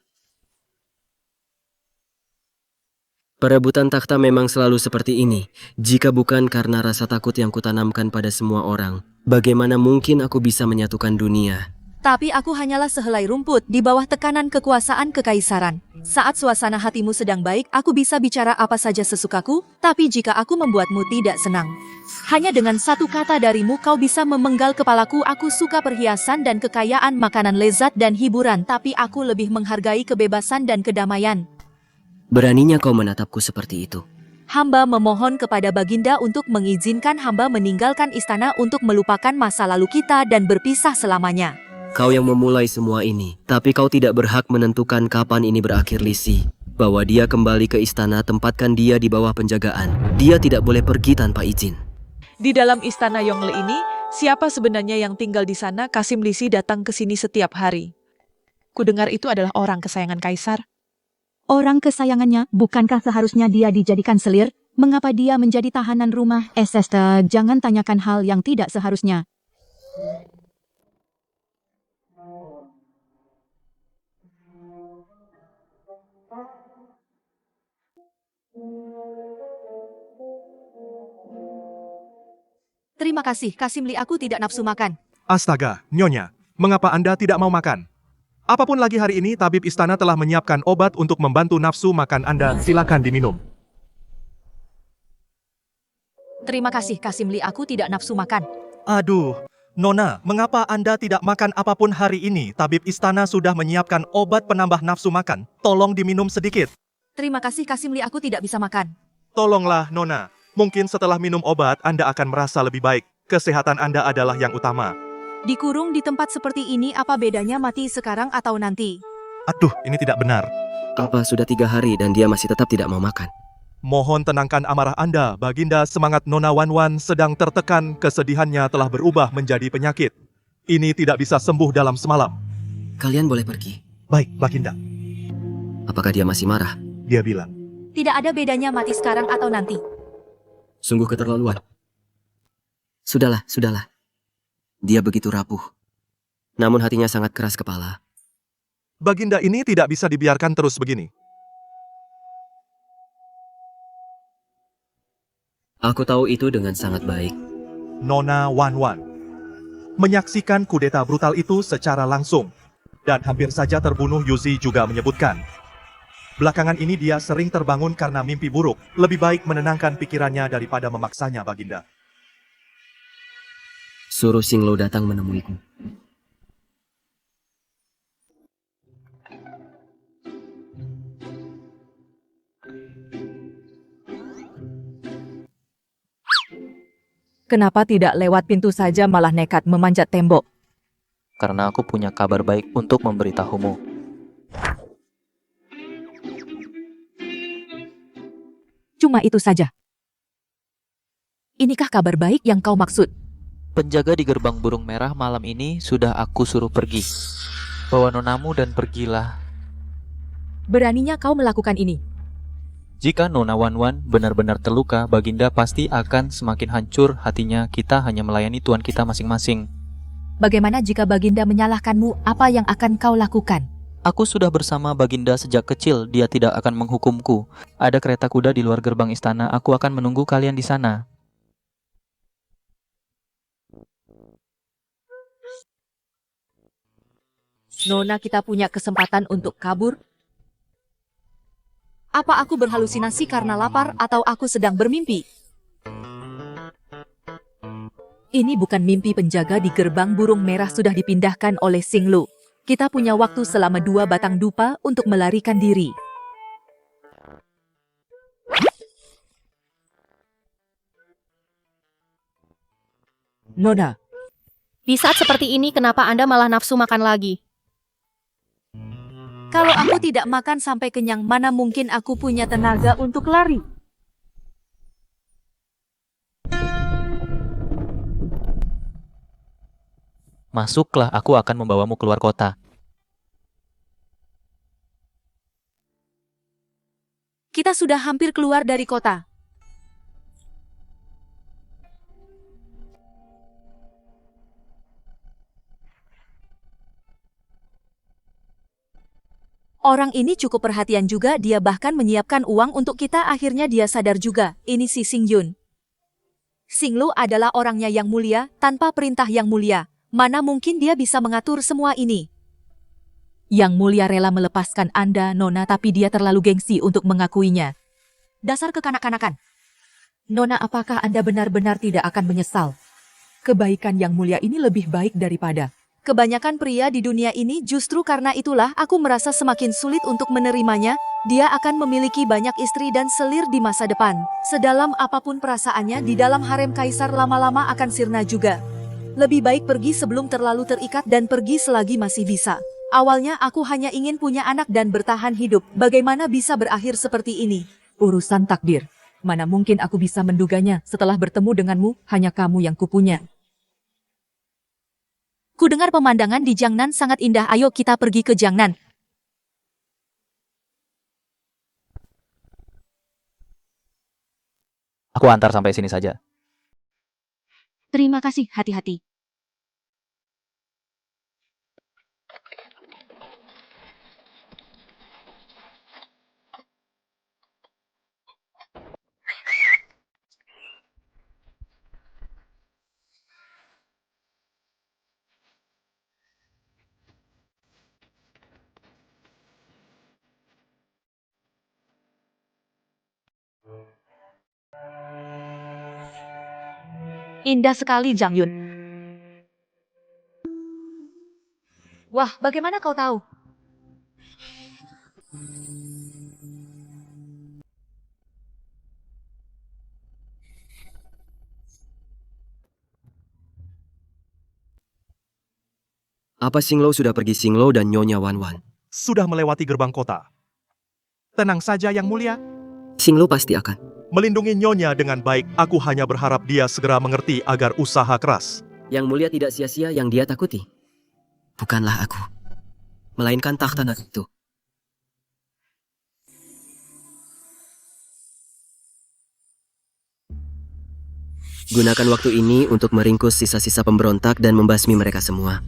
Perebutan takhta memang selalu seperti ini. Jika bukan karena rasa takut yang kutanamkan pada semua orang, bagaimana mungkin aku bisa menyatukan dunia? Tapi aku hanyalah sehelai rumput di bawah tekanan kekuasaan kekaisaran. Saat suasana hatimu sedang baik, aku bisa bicara apa saja sesukaku, tapi jika aku membuatmu tidak senang, hanya dengan satu kata darimu kau bisa memenggal kepalaku. Aku suka perhiasan dan kekayaan, makanan lezat dan hiburan, tapi aku lebih menghargai kebebasan dan kedamaian. Beraninya kau menatapku seperti itu. Hamba memohon kepada Baginda untuk mengizinkan hamba meninggalkan istana untuk melupakan masa lalu kita dan berpisah selamanya. Kau yang memulai semua ini, tapi kau tidak berhak menentukan kapan ini berakhir, Lisi. Bawa dia kembali ke istana, tempatkan dia di bawah penjagaan. Dia tidak boleh pergi tanpa izin. Di dalam istana Yongle ini, siapa sebenarnya yang tinggal di sana? Kasim Lisi datang ke sini setiap hari. Kudengar itu adalah orang kesayangan kaisar. Orang kesayangannya, bukankah seharusnya dia dijadikan selir? Mengapa dia menjadi tahanan rumah? Sester, jangan tanyakan hal yang tidak seharusnya. Terima kasih, Kasim Li, aku tidak nafsu makan. Astaga, Nyonya, mengapa Anda tidak mau makan? Apapun lagi hari ini, tabib istana telah menyiapkan obat untuk membantu nafsu makan Anda. Silakan diminum. Terima kasih, Kasim Li, aku tidak nafsu makan. Aduh, Nona, mengapa Anda tidak makan apapun hari ini? Tabib istana sudah menyiapkan obat penambah nafsu makan. Tolong diminum sedikit. Terima kasih, Kasim Li, aku tidak bisa makan. Tolonglah, Nona. Mungkin setelah minum obat, Anda akan merasa lebih baik. Kesehatan Anda adalah yang utama. Dikurung di tempat seperti ini, apa bedanya mati sekarang atau nanti? Aduh, ini tidak benar. Apa sudah 3 hari dan dia masih tetap tidak mau makan? Mohon tenangkan amarah Anda, Baginda. Semangat Nona Wanwan sedang tertekan, kesedihannya telah berubah menjadi penyakit. Ini tidak bisa sembuh dalam semalam. Kalian boleh pergi. Baik, Baginda. Apakah dia masih marah? Dia bilang. Tidak ada bedanya mati sekarang atau nanti. Sungguh keterlaluan. Sudahlah, sudahlah. Dia begitu rapuh. Namun hatinya sangat keras kepala. Baginda ini tidak bisa dibiarkan terus begini. Aku tahu itu dengan sangat baik. Nona Wanwan menyaksikan kudeta brutal itu secara langsung. Dan hampir saja terbunuh. Yuzi juga menyebutkan. Belakangan ini dia sering terbangun karena mimpi buruk. Lebih baik menenangkan pikirannya daripada memaksanya, Baginda. Suruh Singlo datang menemuiku. Kenapa tidak lewat pintu saja malah nekat memanjat tembok? Karena aku punya kabar baik untuk memberitahumu. Cuma itu saja. Inikah kabar baik yang kau maksud? Penjaga di gerbang burung merah malam ini sudah aku suruh pergi. Bawa nonamu dan pergilah. Beraninya kau melakukan ini? Jika Nona Wanwan benar-benar terluka, Baginda pasti akan semakin hancur hatinya. Kita hanya melayani tuan kita masing-masing. Bagaimana jika Baginda menyalahkanmu? Apa yang akan kau lakukan? Aku sudah bersama Baginda sejak kecil, dia tidak akan menghukumku. Ada kereta kuda di luar gerbang istana, aku akan menunggu kalian di sana. Nona, kita punya kesempatan untuk kabur. Apa aku berhalusinasi karena lapar atau aku sedang bermimpi? Ini bukan mimpi. Penjaga di gerbang burung merah sudah dipindahkan oleh Singlu. Kita punya waktu selama 2 batang dupa untuk melarikan diri. Nona. Di saat seperti ini, kenapa Anda malah nafsu makan lagi? Kalau aku tidak makan sampai kenyang, mana mungkin aku punya tenaga untuk lari? Masuklah, aku akan membawamu keluar kota. Kita sudah hampir keluar dari kota. Orang ini cukup perhatian juga, dia bahkan menyiapkan uang untuk kita. Akhirnya dia sadar juga, ini si Xingyun. Xinglu adalah orangnya yang mulia, tanpa perintah yang mulia. Mana mungkin dia bisa mengatur semua ini? Yang Mulia rela melepaskan Anda, Nona, tapi dia terlalu gengsi untuk mengakuinya. Dasar kekanak-kanakan. Nona, apakah Anda benar-benar tidak akan menyesal? Kebaikan Yang Mulia ini lebih baik daripada... Kebanyakan pria di dunia ini, justru karena itulah aku merasa semakin sulit untuk menerimanya. Dia akan memiliki banyak istri dan selir di masa depan. Sedalam apapun perasaannya, di dalam harem kaisar lama-lama akan sirna juga. Lebih baik pergi sebelum terlalu terikat dan pergi selagi masih bisa. Awalnya aku hanya ingin punya anak dan bertahan hidup. Bagaimana bisa berakhir seperti ini? Urusan takdir. Mana mungkin aku bisa menduganya. Setelah bertemu denganmu, hanya kamu yang kupunya. Ku dengar pemandangan di Jiangnan sangat indah. Ayo kita pergi ke Jiangnan. Aku antar sampai sini saja. Terima kasih, hati-hati. Indah sekali, Zhang Yun. Wah, bagaimana kau tahu? Apa Xinglo sudah pergi? Xinglo dan Nyonya Wanwan sudah melewati gerbang kota. Tenang saja Yang Mulia. Xinglo pasti akan melindungi Nyonya dengan baik. Aku hanya berharap dia segera mengerti agar usaha keras. Yang Mulia tidak sia-sia yang dia takuti. Bukanlah aku, melainkan takhta itu. Gunakan waktu ini untuk meringkus sisa-sisa pemberontak dan membasmi mereka semua.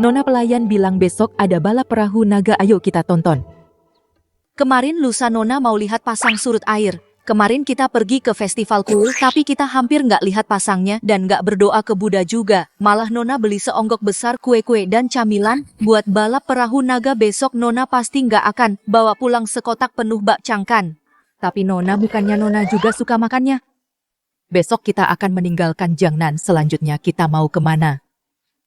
Nona pelayan bilang besok ada balap perahu naga, ayo kita tonton. Kemarin lusa Nona mau lihat pasang surut air. Kemarin kita pergi ke festival kuil, tapi kita hampir nggak lihat pasangnya dan nggak berdoa ke Buddha juga. Malah Nona beli seonggok besar kue-kue dan camilan buat balap perahu naga besok. Nona pasti nggak akan bawa pulang sekotak penuh bak cangkan. Tapi Nona, bukannya Nona juga suka makannya? Besok kita akan meninggalkan Jiangnan, selanjutnya kita mau kemana?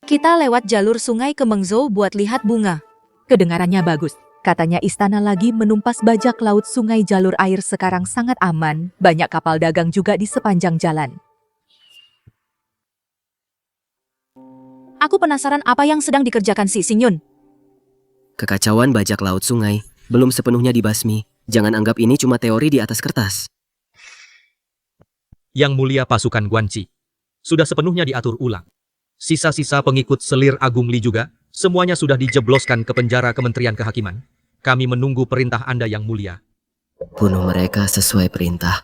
Kita lewat jalur sungai ke Mengzhou buat lihat bunga. Kedengarannya bagus. Katanya istana lagi menumpas bajak laut sungai. Jalur air sekarang sangat aman. Banyak kapal dagang juga di sepanjang jalan. Aku penasaran apa yang sedang dikerjakan si Xingyun. Kekacauan bajak laut sungai belum sepenuhnya dibasmi. Jangan anggap ini cuma teori di atas kertas. Yang Mulia pasukan Guanci sudah sepenuhnya diatur ulang. Sisa-sisa pengikut selir Agung Li juga, semuanya sudah dijebloskan ke penjara Kementerian Kehakiman. Kami menunggu perintah Anda Yang Mulia. Bunuh mereka sesuai perintah.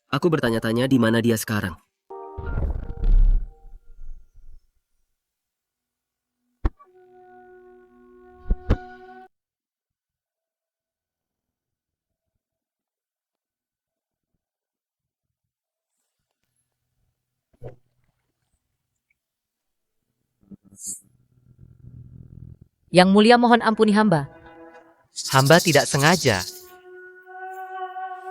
Aku bertanya-tanya di mana dia sekarang. Yang Mulia mohon ampuni hamba. Hamba tidak sengaja.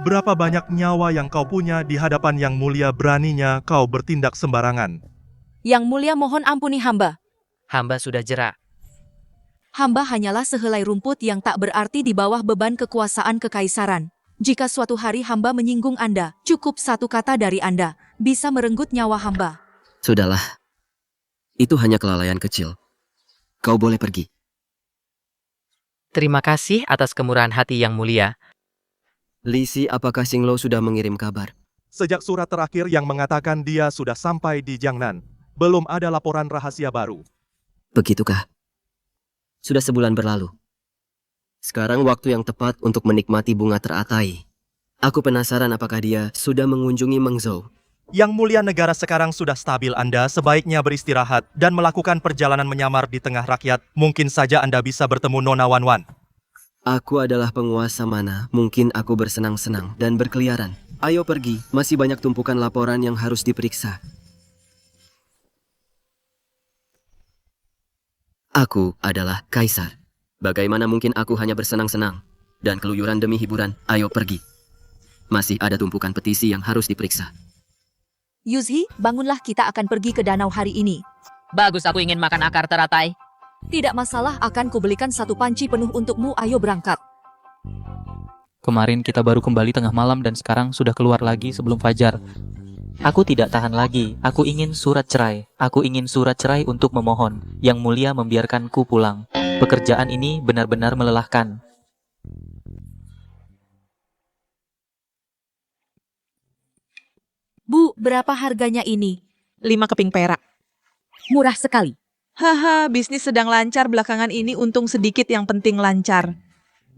Berapa banyak nyawa yang kau punya di hadapan Yang Mulia, beraninya kau bertindak sembarangan. Yang Mulia mohon ampuni hamba. Hamba sudah jera. Hamba hanyalah sehelai rumput yang tak berarti di bawah beban kekuasaan kekaisaran. Jika suatu hari hamba menyinggung Anda, cukup satu kata dari Anda, bisa merenggut nyawa hamba. Sudahlah. Itu hanya kelalaian kecil. Kau boleh pergi. Terima kasih atas kemurahan hati Yang Mulia. Lisi, apakah Singlo sudah mengirim kabar? Sejak surat terakhir yang mengatakan dia sudah sampai di Jiangnan, belum ada laporan rahasia baru. Begitukah? Sudah sebulan berlalu. Sekarang waktu yang tepat untuk menikmati bunga teratai. Aku penasaran apakah dia sudah mengunjungi Mengzhou. Yang mulia, negara sekarang sudah stabil. Anda sebaiknya beristirahat dan melakukan perjalanan menyamar di tengah rakyat. Mungkin saja Anda bisa bertemu Nona Wanwan. Aku adalah penguasa mana, mungkin aku bersenang-senang dan berkeliaran. Ayo pergi, masih banyak tumpukan laporan yang harus diperiksa. Aku adalah kaisar. Bagaimana mungkin aku hanya bersenang-senang dan keluyuran demi hiburan? Ayo pergi. Masih ada tumpukan petisi yang harus diperiksa. Yuzhi, bangunlah, kita akan pergi ke danau hari ini. Bagus, aku ingin makan akar teratai. Tidak masalah, akan kubelikan 1 panci penuh untukmu, ayo berangkat. Kemarin kita baru kembali tengah malam dan sekarang sudah keluar lagi sebelum fajar. Aku tidak tahan lagi, aku ingin surat cerai. Aku ingin surat cerai untuk memohon. Yang mulia membiarkanku pulang. Pekerjaan ini benar-benar melelahkan. Bu, berapa harganya ini? 5 keping perak. Murah sekali. Haha, bisnis sedang lancar belakangan ini, untung sedikit, yang penting lancar.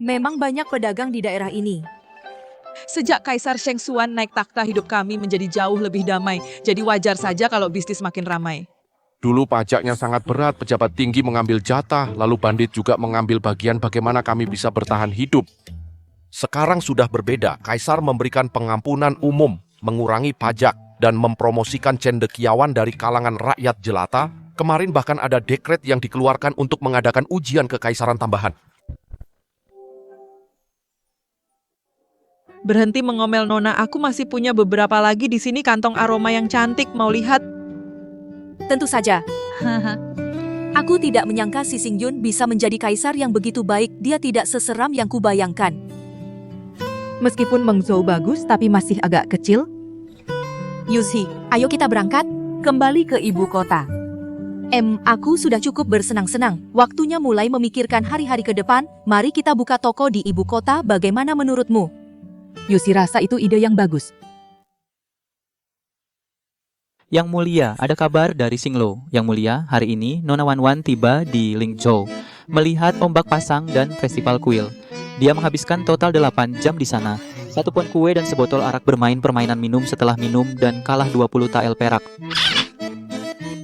Memang banyak pedagang di daerah ini. Sejak Kaisar Sheng Xuan naik takhta, hidup kami menjadi jauh lebih damai. Jadi wajar saja kalau bisnis makin ramai. Dulu pajaknya sangat berat, pejabat tinggi mengambil jatah, lalu bandit juga mengambil bagian bagaimana kami bisa bertahan hidup. Sekarang sudah berbeda, Kaisar memberikan pengampunan umum, mengurangi pajak, dan mempromosikan cendekiawan dari kalangan rakyat jelata. Kemarin bahkan ada dekret yang dikeluarkan untuk mengadakan ujian kekaisaran tambahan. Berhenti mengomel, Nona. Aku masih punya beberapa lagi di sini kantong aroma yang cantik. Mau lihat? Tentu saja. Aku tidak menyangka si Xingyun bisa menjadi kaisar yang begitu baik. Dia tidak seseram yang kubayangkan. Meskipun Mengzhou bagus tapi masih agak kecil. Yuzhi, ayo kita berangkat kembali ke ibu kota. Aku sudah cukup bersenang-senang. Waktunya mulai memikirkan hari-hari ke depan. Mari kita buka toko di ibu kota. Bagaimana menurutmu? Yusi rasa itu ide yang bagus. Yang mulia, ada kabar dari Singlo. Yang mulia, hari ini Nona Wanwan tiba di Lingzhou melihat ombak pasang dan festival kuil. Dia menghabiskan total 8 jam di sana. 1 pon kue dan sebotol arak, bermain permainan minum setelah minum dan kalah 20 tael perak.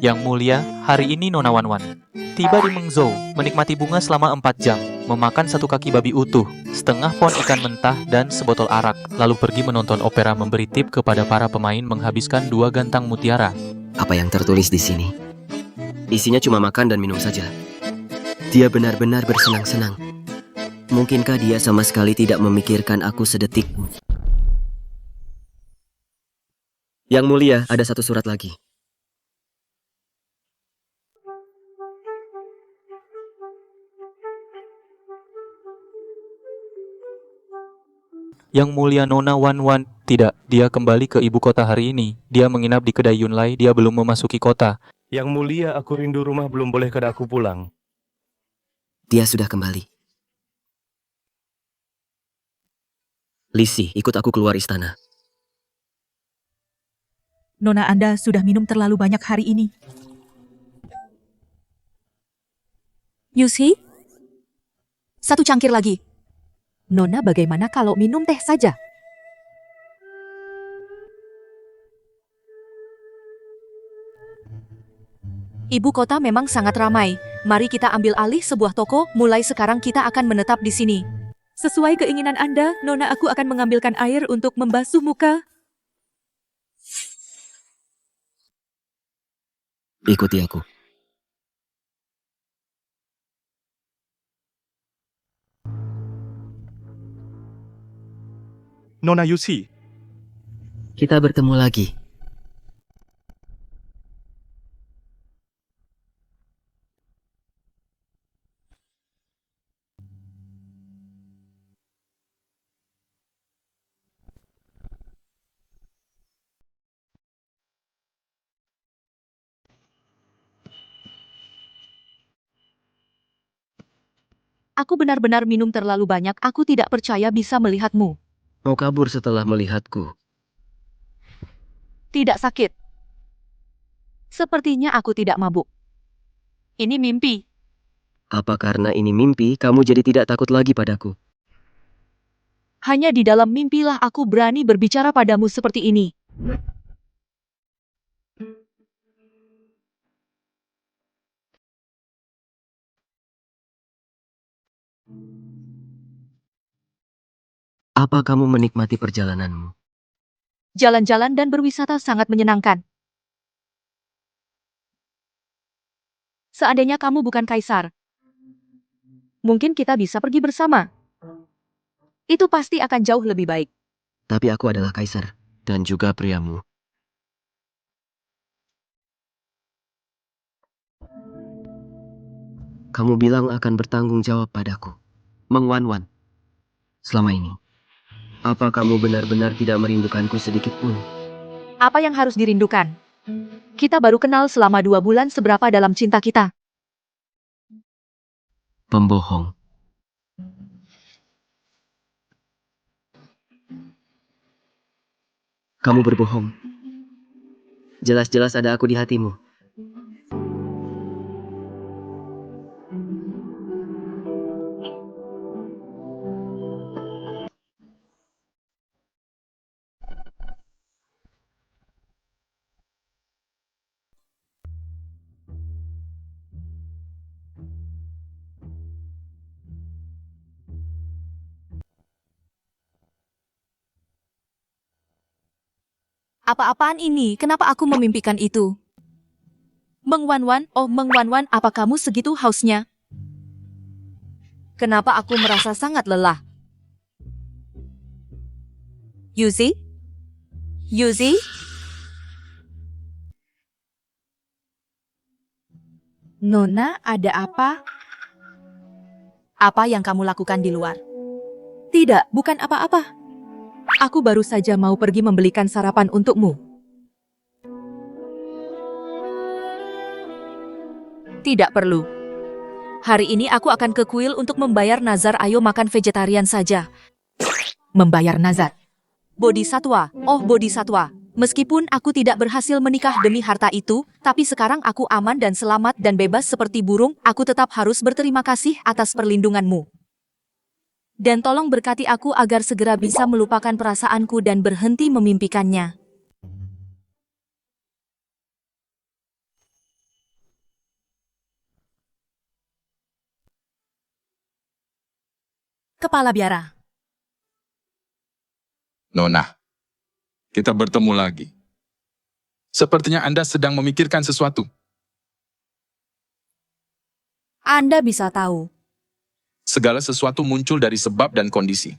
Yang mulia, hari ini Nona Wanwan tiba di Mengzhou, menikmati bunga selama 4 jam, memakan 1 kaki babi utuh, setengah pon ikan mentah dan sebotol arak, lalu pergi menonton opera, memberi tip kepada para pemain, menghabiskan 2 gantang mutiara. Apa yang tertulis di sini? Isinya cuma makan dan minum saja. Dia benar-benar bersenang-senang. Mungkinkah dia sama sekali tidak memikirkan aku sedetik pun? Yang mulia, ada 1 surat lagi. Yang mulia Nona Wanwan, tidak, dia kembali ke ibu kota hari ini. Dia menginap di kedai Yunlai, dia belum memasuki kota. Yang mulia, aku rindu rumah, belum bolehkah aku pulang? Dia sudah kembali. Lisi, ikut aku keluar istana. Nona, Anda sudah minum terlalu banyak hari ini. Yuzhi? 1 cangkir lagi. Nona, bagaimana kalau minum teh saja? Ibu kota memang sangat ramai. Mari kita ambil alih sebuah toko. Mulai sekarang kita akan menetap di sini. Sesuai keinginan Anda, Nona, aku akan mengambilkan air untuk membasuh muka. Ikuti aku. Nona Yuzhi. Kita bertemu lagi. Aku benar-benar minum terlalu banyak. Aku tidak percaya bisa melihatmu. Mau kabur setelah melihatku. Tidak sakit. Sepertinya aku tidak mabuk. Ini mimpi. Apa karena ini mimpi, kamu jadi tidak takut lagi padaku? Hanya di dalam mimpilah aku berani berbicara padamu seperti ini. Apa kamu menikmati perjalananmu? Jalan-jalan dan berwisata sangat menyenangkan. Seandainya kamu bukan kaisar, mungkin kita bisa pergi bersama. Itu pasti akan jauh lebih baik. Tapi aku adalah kaisar, dan juga priamu. Kamu bilang akan bertanggung jawab padaku. Meng Wanwan. Selama ini, apa kamu benar-benar tidak merindukanku sedikit pun? Apa yang harus dirindukan? Kita baru kenal selama 2 bulan, seberapa dalam cinta kita. Pembohong. Kamu berbohong. Jelas-jelas ada aku di hatimu. Apa-apaan ini? Kenapa aku memimpikan itu? Meng Wanwan, oh Meng Wanwan, apa kamu segitu hausnya? Kenapa aku merasa sangat lelah? Yuzi? Yuzi? Nona, ada apa? Apa yang kamu lakukan di luar? Tidak, bukan apa-apa. Aku baru saja mau pergi membelikan sarapan untukmu. Tidak perlu. Hari ini aku akan ke kuil untuk membayar nazar. Ayo makan vegetarian saja. Membayar nazar. Bodhisatwa, oh Bodhisatwa. Meskipun aku tidak berhasil menikah demi harta itu, tapi sekarang aku aman dan selamat dan bebas seperti burung. Aku tetap harus berterima kasih atas perlindunganmu. Dan tolong berkati aku agar segera bisa melupakan perasaanku dan berhenti memimpikannya. Kepala biara. Nona, kita bertemu lagi. Sepertinya Anda sedang memikirkan sesuatu. Anda bisa tahu. Segala sesuatu muncul dari sebab dan kondisi.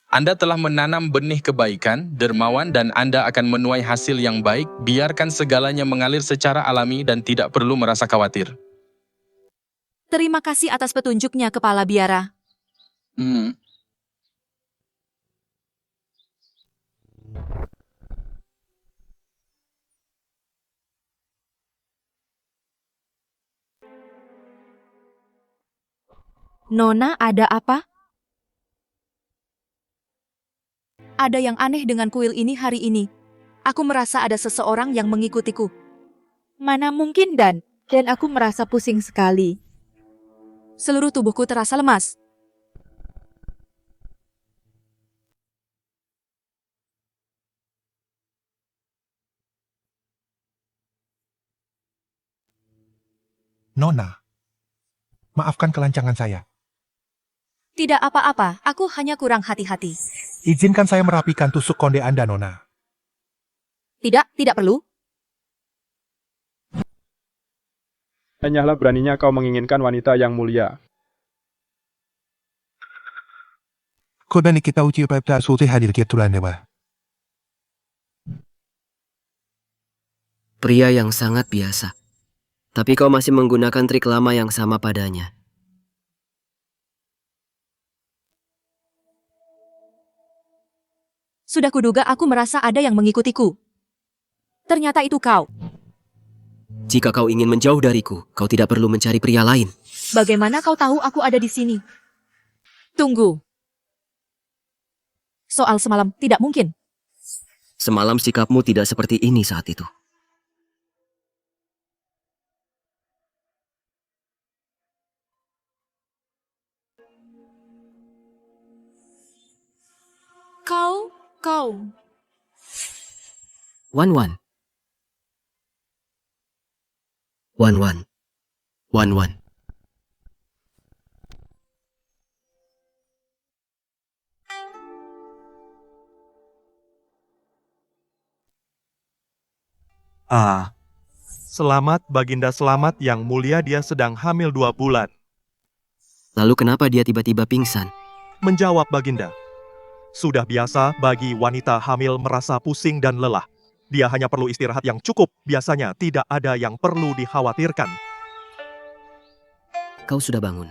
Anda telah menanam benih kebaikan, dermawan, dan Anda akan menuai hasil yang baik. Biarkan segalanya mengalir secara alami dan tidak perlu merasa khawatir. Terima kasih atas petunjuknya, Kepala Biara. Nona, ada apa? Ada yang aneh dengan kuil ini hari ini. Aku merasa ada seseorang yang mengikutiku. Mana mungkin dan aku merasa pusing sekali. Seluruh tubuhku terasa lemas. Nona, maafkan kelancangan saya. Tidak apa-apa, aku hanya kurang hati-hati. Izinkan saya merapikan tusuk konde Anda, Nona. Tidak perlu. Hanyalah beraninya kau menginginkan wanita yang mulia. Kodani kita uji pada suci hadir ketulan dewa. Pria yang sangat biasa. Tapi kau masih menggunakan trik lama yang sama padanya. Sudah kuduga, aku merasa ada yang mengikutiku. Ternyata itu kau. Jika kau ingin menjauh dariku, kau tidak perlu mencari pria lain. Bagaimana kau tahu aku ada di sini? Tunggu. Soal semalam, tidak mungkin. Semalam sikapmu tidak seperti ini saat itu. Kau. Wan Wan. Wan Wan. Wan Wan. Selamat Baginda, selamat Yang Mulia, dia sedang hamil 2 bulan. Lalu kenapa dia tiba-tiba pingsan? Menjawab Baginda. Sudah biasa bagi wanita hamil merasa pusing dan lelah. Dia hanya perlu istirahat yang cukup, biasanya tidak ada yang perlu dikhawatirkan. Kau sudah bangun.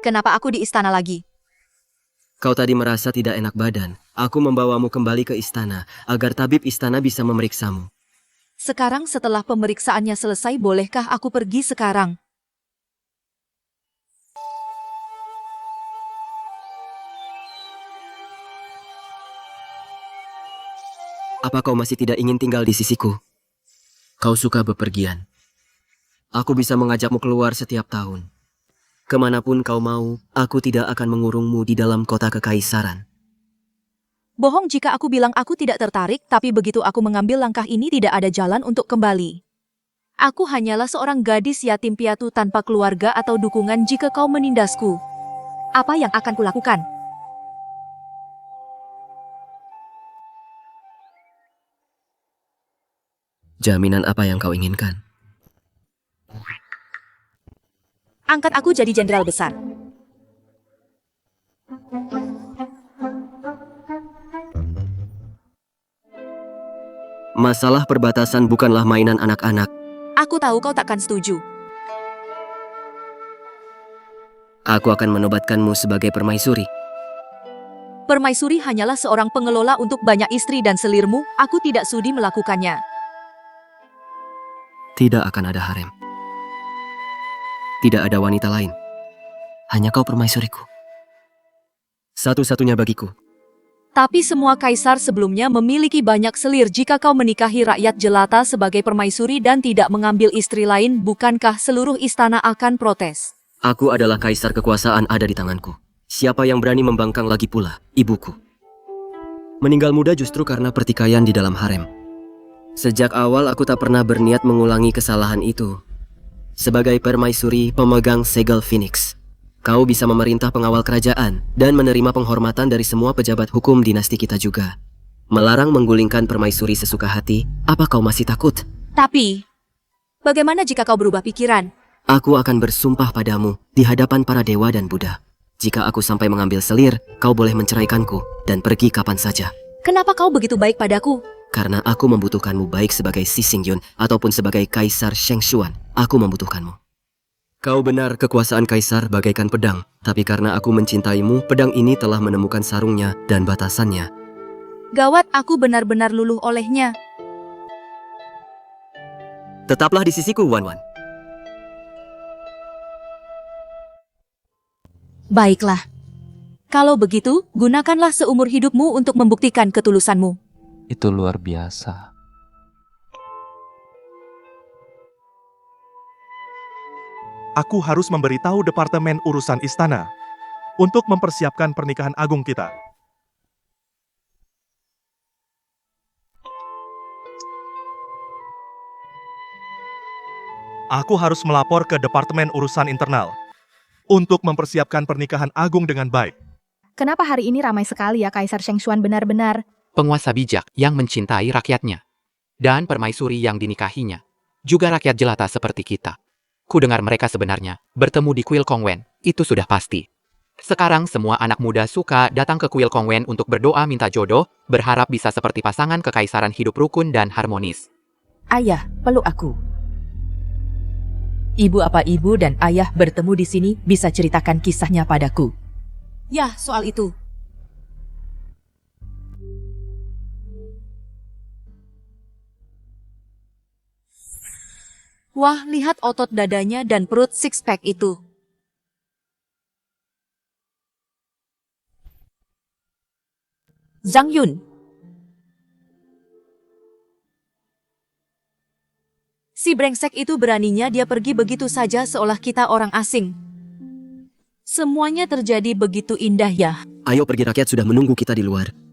Kenapa aku di istana lagi? Kau tadi merasa tidak enak badan. Aku membawamu kembali ke istana agar tabib istana bisa memeriksamu. Sekarang setelah pemeriksaannya selesai, bolehkah aku pergi sekarang? Apa kau masih tidak ingin tinggal di sisiku? Kau suka bepergian. Aku bisa mengajakmu keluar setiap tahun. Kemanapun kau mau, aku tidak akan mengurungmu di dalam kota kekaisaran. Bohong jika aku bilang aku tidak tertarik, tapi begitu aku mengambil langkah ini tidak ada jalan untuk kembali. Aku hanyalah seorang gadis yatim piatu tanpa keluarga atau dukungan jika kau menindasku. Apa yang akan kulakukan? Jaminan apa yang kau inginkan? Angkat aku jadi jenderal besar. Masalah perbatasan bukanlah mainan anak-anak. Aku tahu kau takkan setuju. Aku akan menobatkanmu sebagai permaisuri. Permaisuri hanyalah seorang pengelola untuk banyak istri dan selirmu, aku tidak sudi melakukannya. Tidak akan ada harem. Tidak ada wanita lain. Hanya kau permaisuriku. Satu-satunya bagiku. Tapi semua kaisar sebelumnya memiliki banyak selir. Jika kau menikahi rakyat jelata sebagai permaisuri dan tidak mengambil istri lain, bukankah seluruh istana akan protes? Aku adalah kaisar, kekuasaan ada di tanganku. Siapa yang berani membangkang lagi pula? Ibuku. Meninggal muda justru karena pertikaian di dalam harem. Sejak awal aku tak pernah berniat mengulangi kesalahan itu. Sebagai permaisuri pemegang segel Phoenix, kau bisa memerintah pengawal kerajaan dan menerima penghormatan dari semua pejabat hukum dinasti kita juga. Melarang menggulingkan permaisuri sesuka hati, apa kau masih takut? Tapi, bagaimana jika kau berubah pikiran? Aku akan bersumpah padamu di hadapan para dewa dan Buddha. Jika aku sampai mengambil selir, kau boleh menceraikanku dan pergi kapan saja. Kenapa kau begitu baik padaku? Karena aku membutuhkanmu, baik sebagai Si Xingyun ataupun sebagai Kaisar Sheng Xuan. Aku membutuhkanmu. Kau benar, kekuasaan kaisar bagaikan pedang. Tapi karena aku mencintaimu, pedang ini telah menemukan sarungnya dan batasannya. Gawat, aku benar-benar luluh olehnya. Tetaplah di sisiku, Wan Wan. Baiklah. Kalau begitu, gunakanlah seumur hidupmu untuk membuktikan ketulusanmu. Itu luar biasa. Aku harus memberitahu Departemen Urusan Istana untuk mempersiapkan pernikahan agung kita. Aku harus melapor ke Departemen Urusan Internal untuk mempersiapkan pernikahan agung dengan baik. Kenapa hari ini ramai sekali ya Kaisar Sheng Xuan benar-benar? Penguasa bijak yang mencintai rakyatnya. Dan permaisuri yang dinikahinya. Juga rakyat jelata seperti kita. Ku dengar mereka sebenarnya bertemu di kuil Kongwen, itu sudah pasti. Sekarang semua anak muda suka datang ke kuil Kongwen untuk berdoa minta jodoh, berharap bisa seperti pasangan kekaisaran hidup rukun dan harmonis. Ayah, peluk aku. Ibu, apa ibu dan ayah bertemu di sini bisa ceritakan kisahnya padaku? Ya, soal itu. Wah, lihat otot dadanya dan perut six-pack itu. Zhang Yun. Si brengsek itu beraninya dia pergi begitu saja seolah kita orang asing. Semuanya terjadi begitu indah ya. Ayo pergi, rakyat sudah menunggu kita di luar.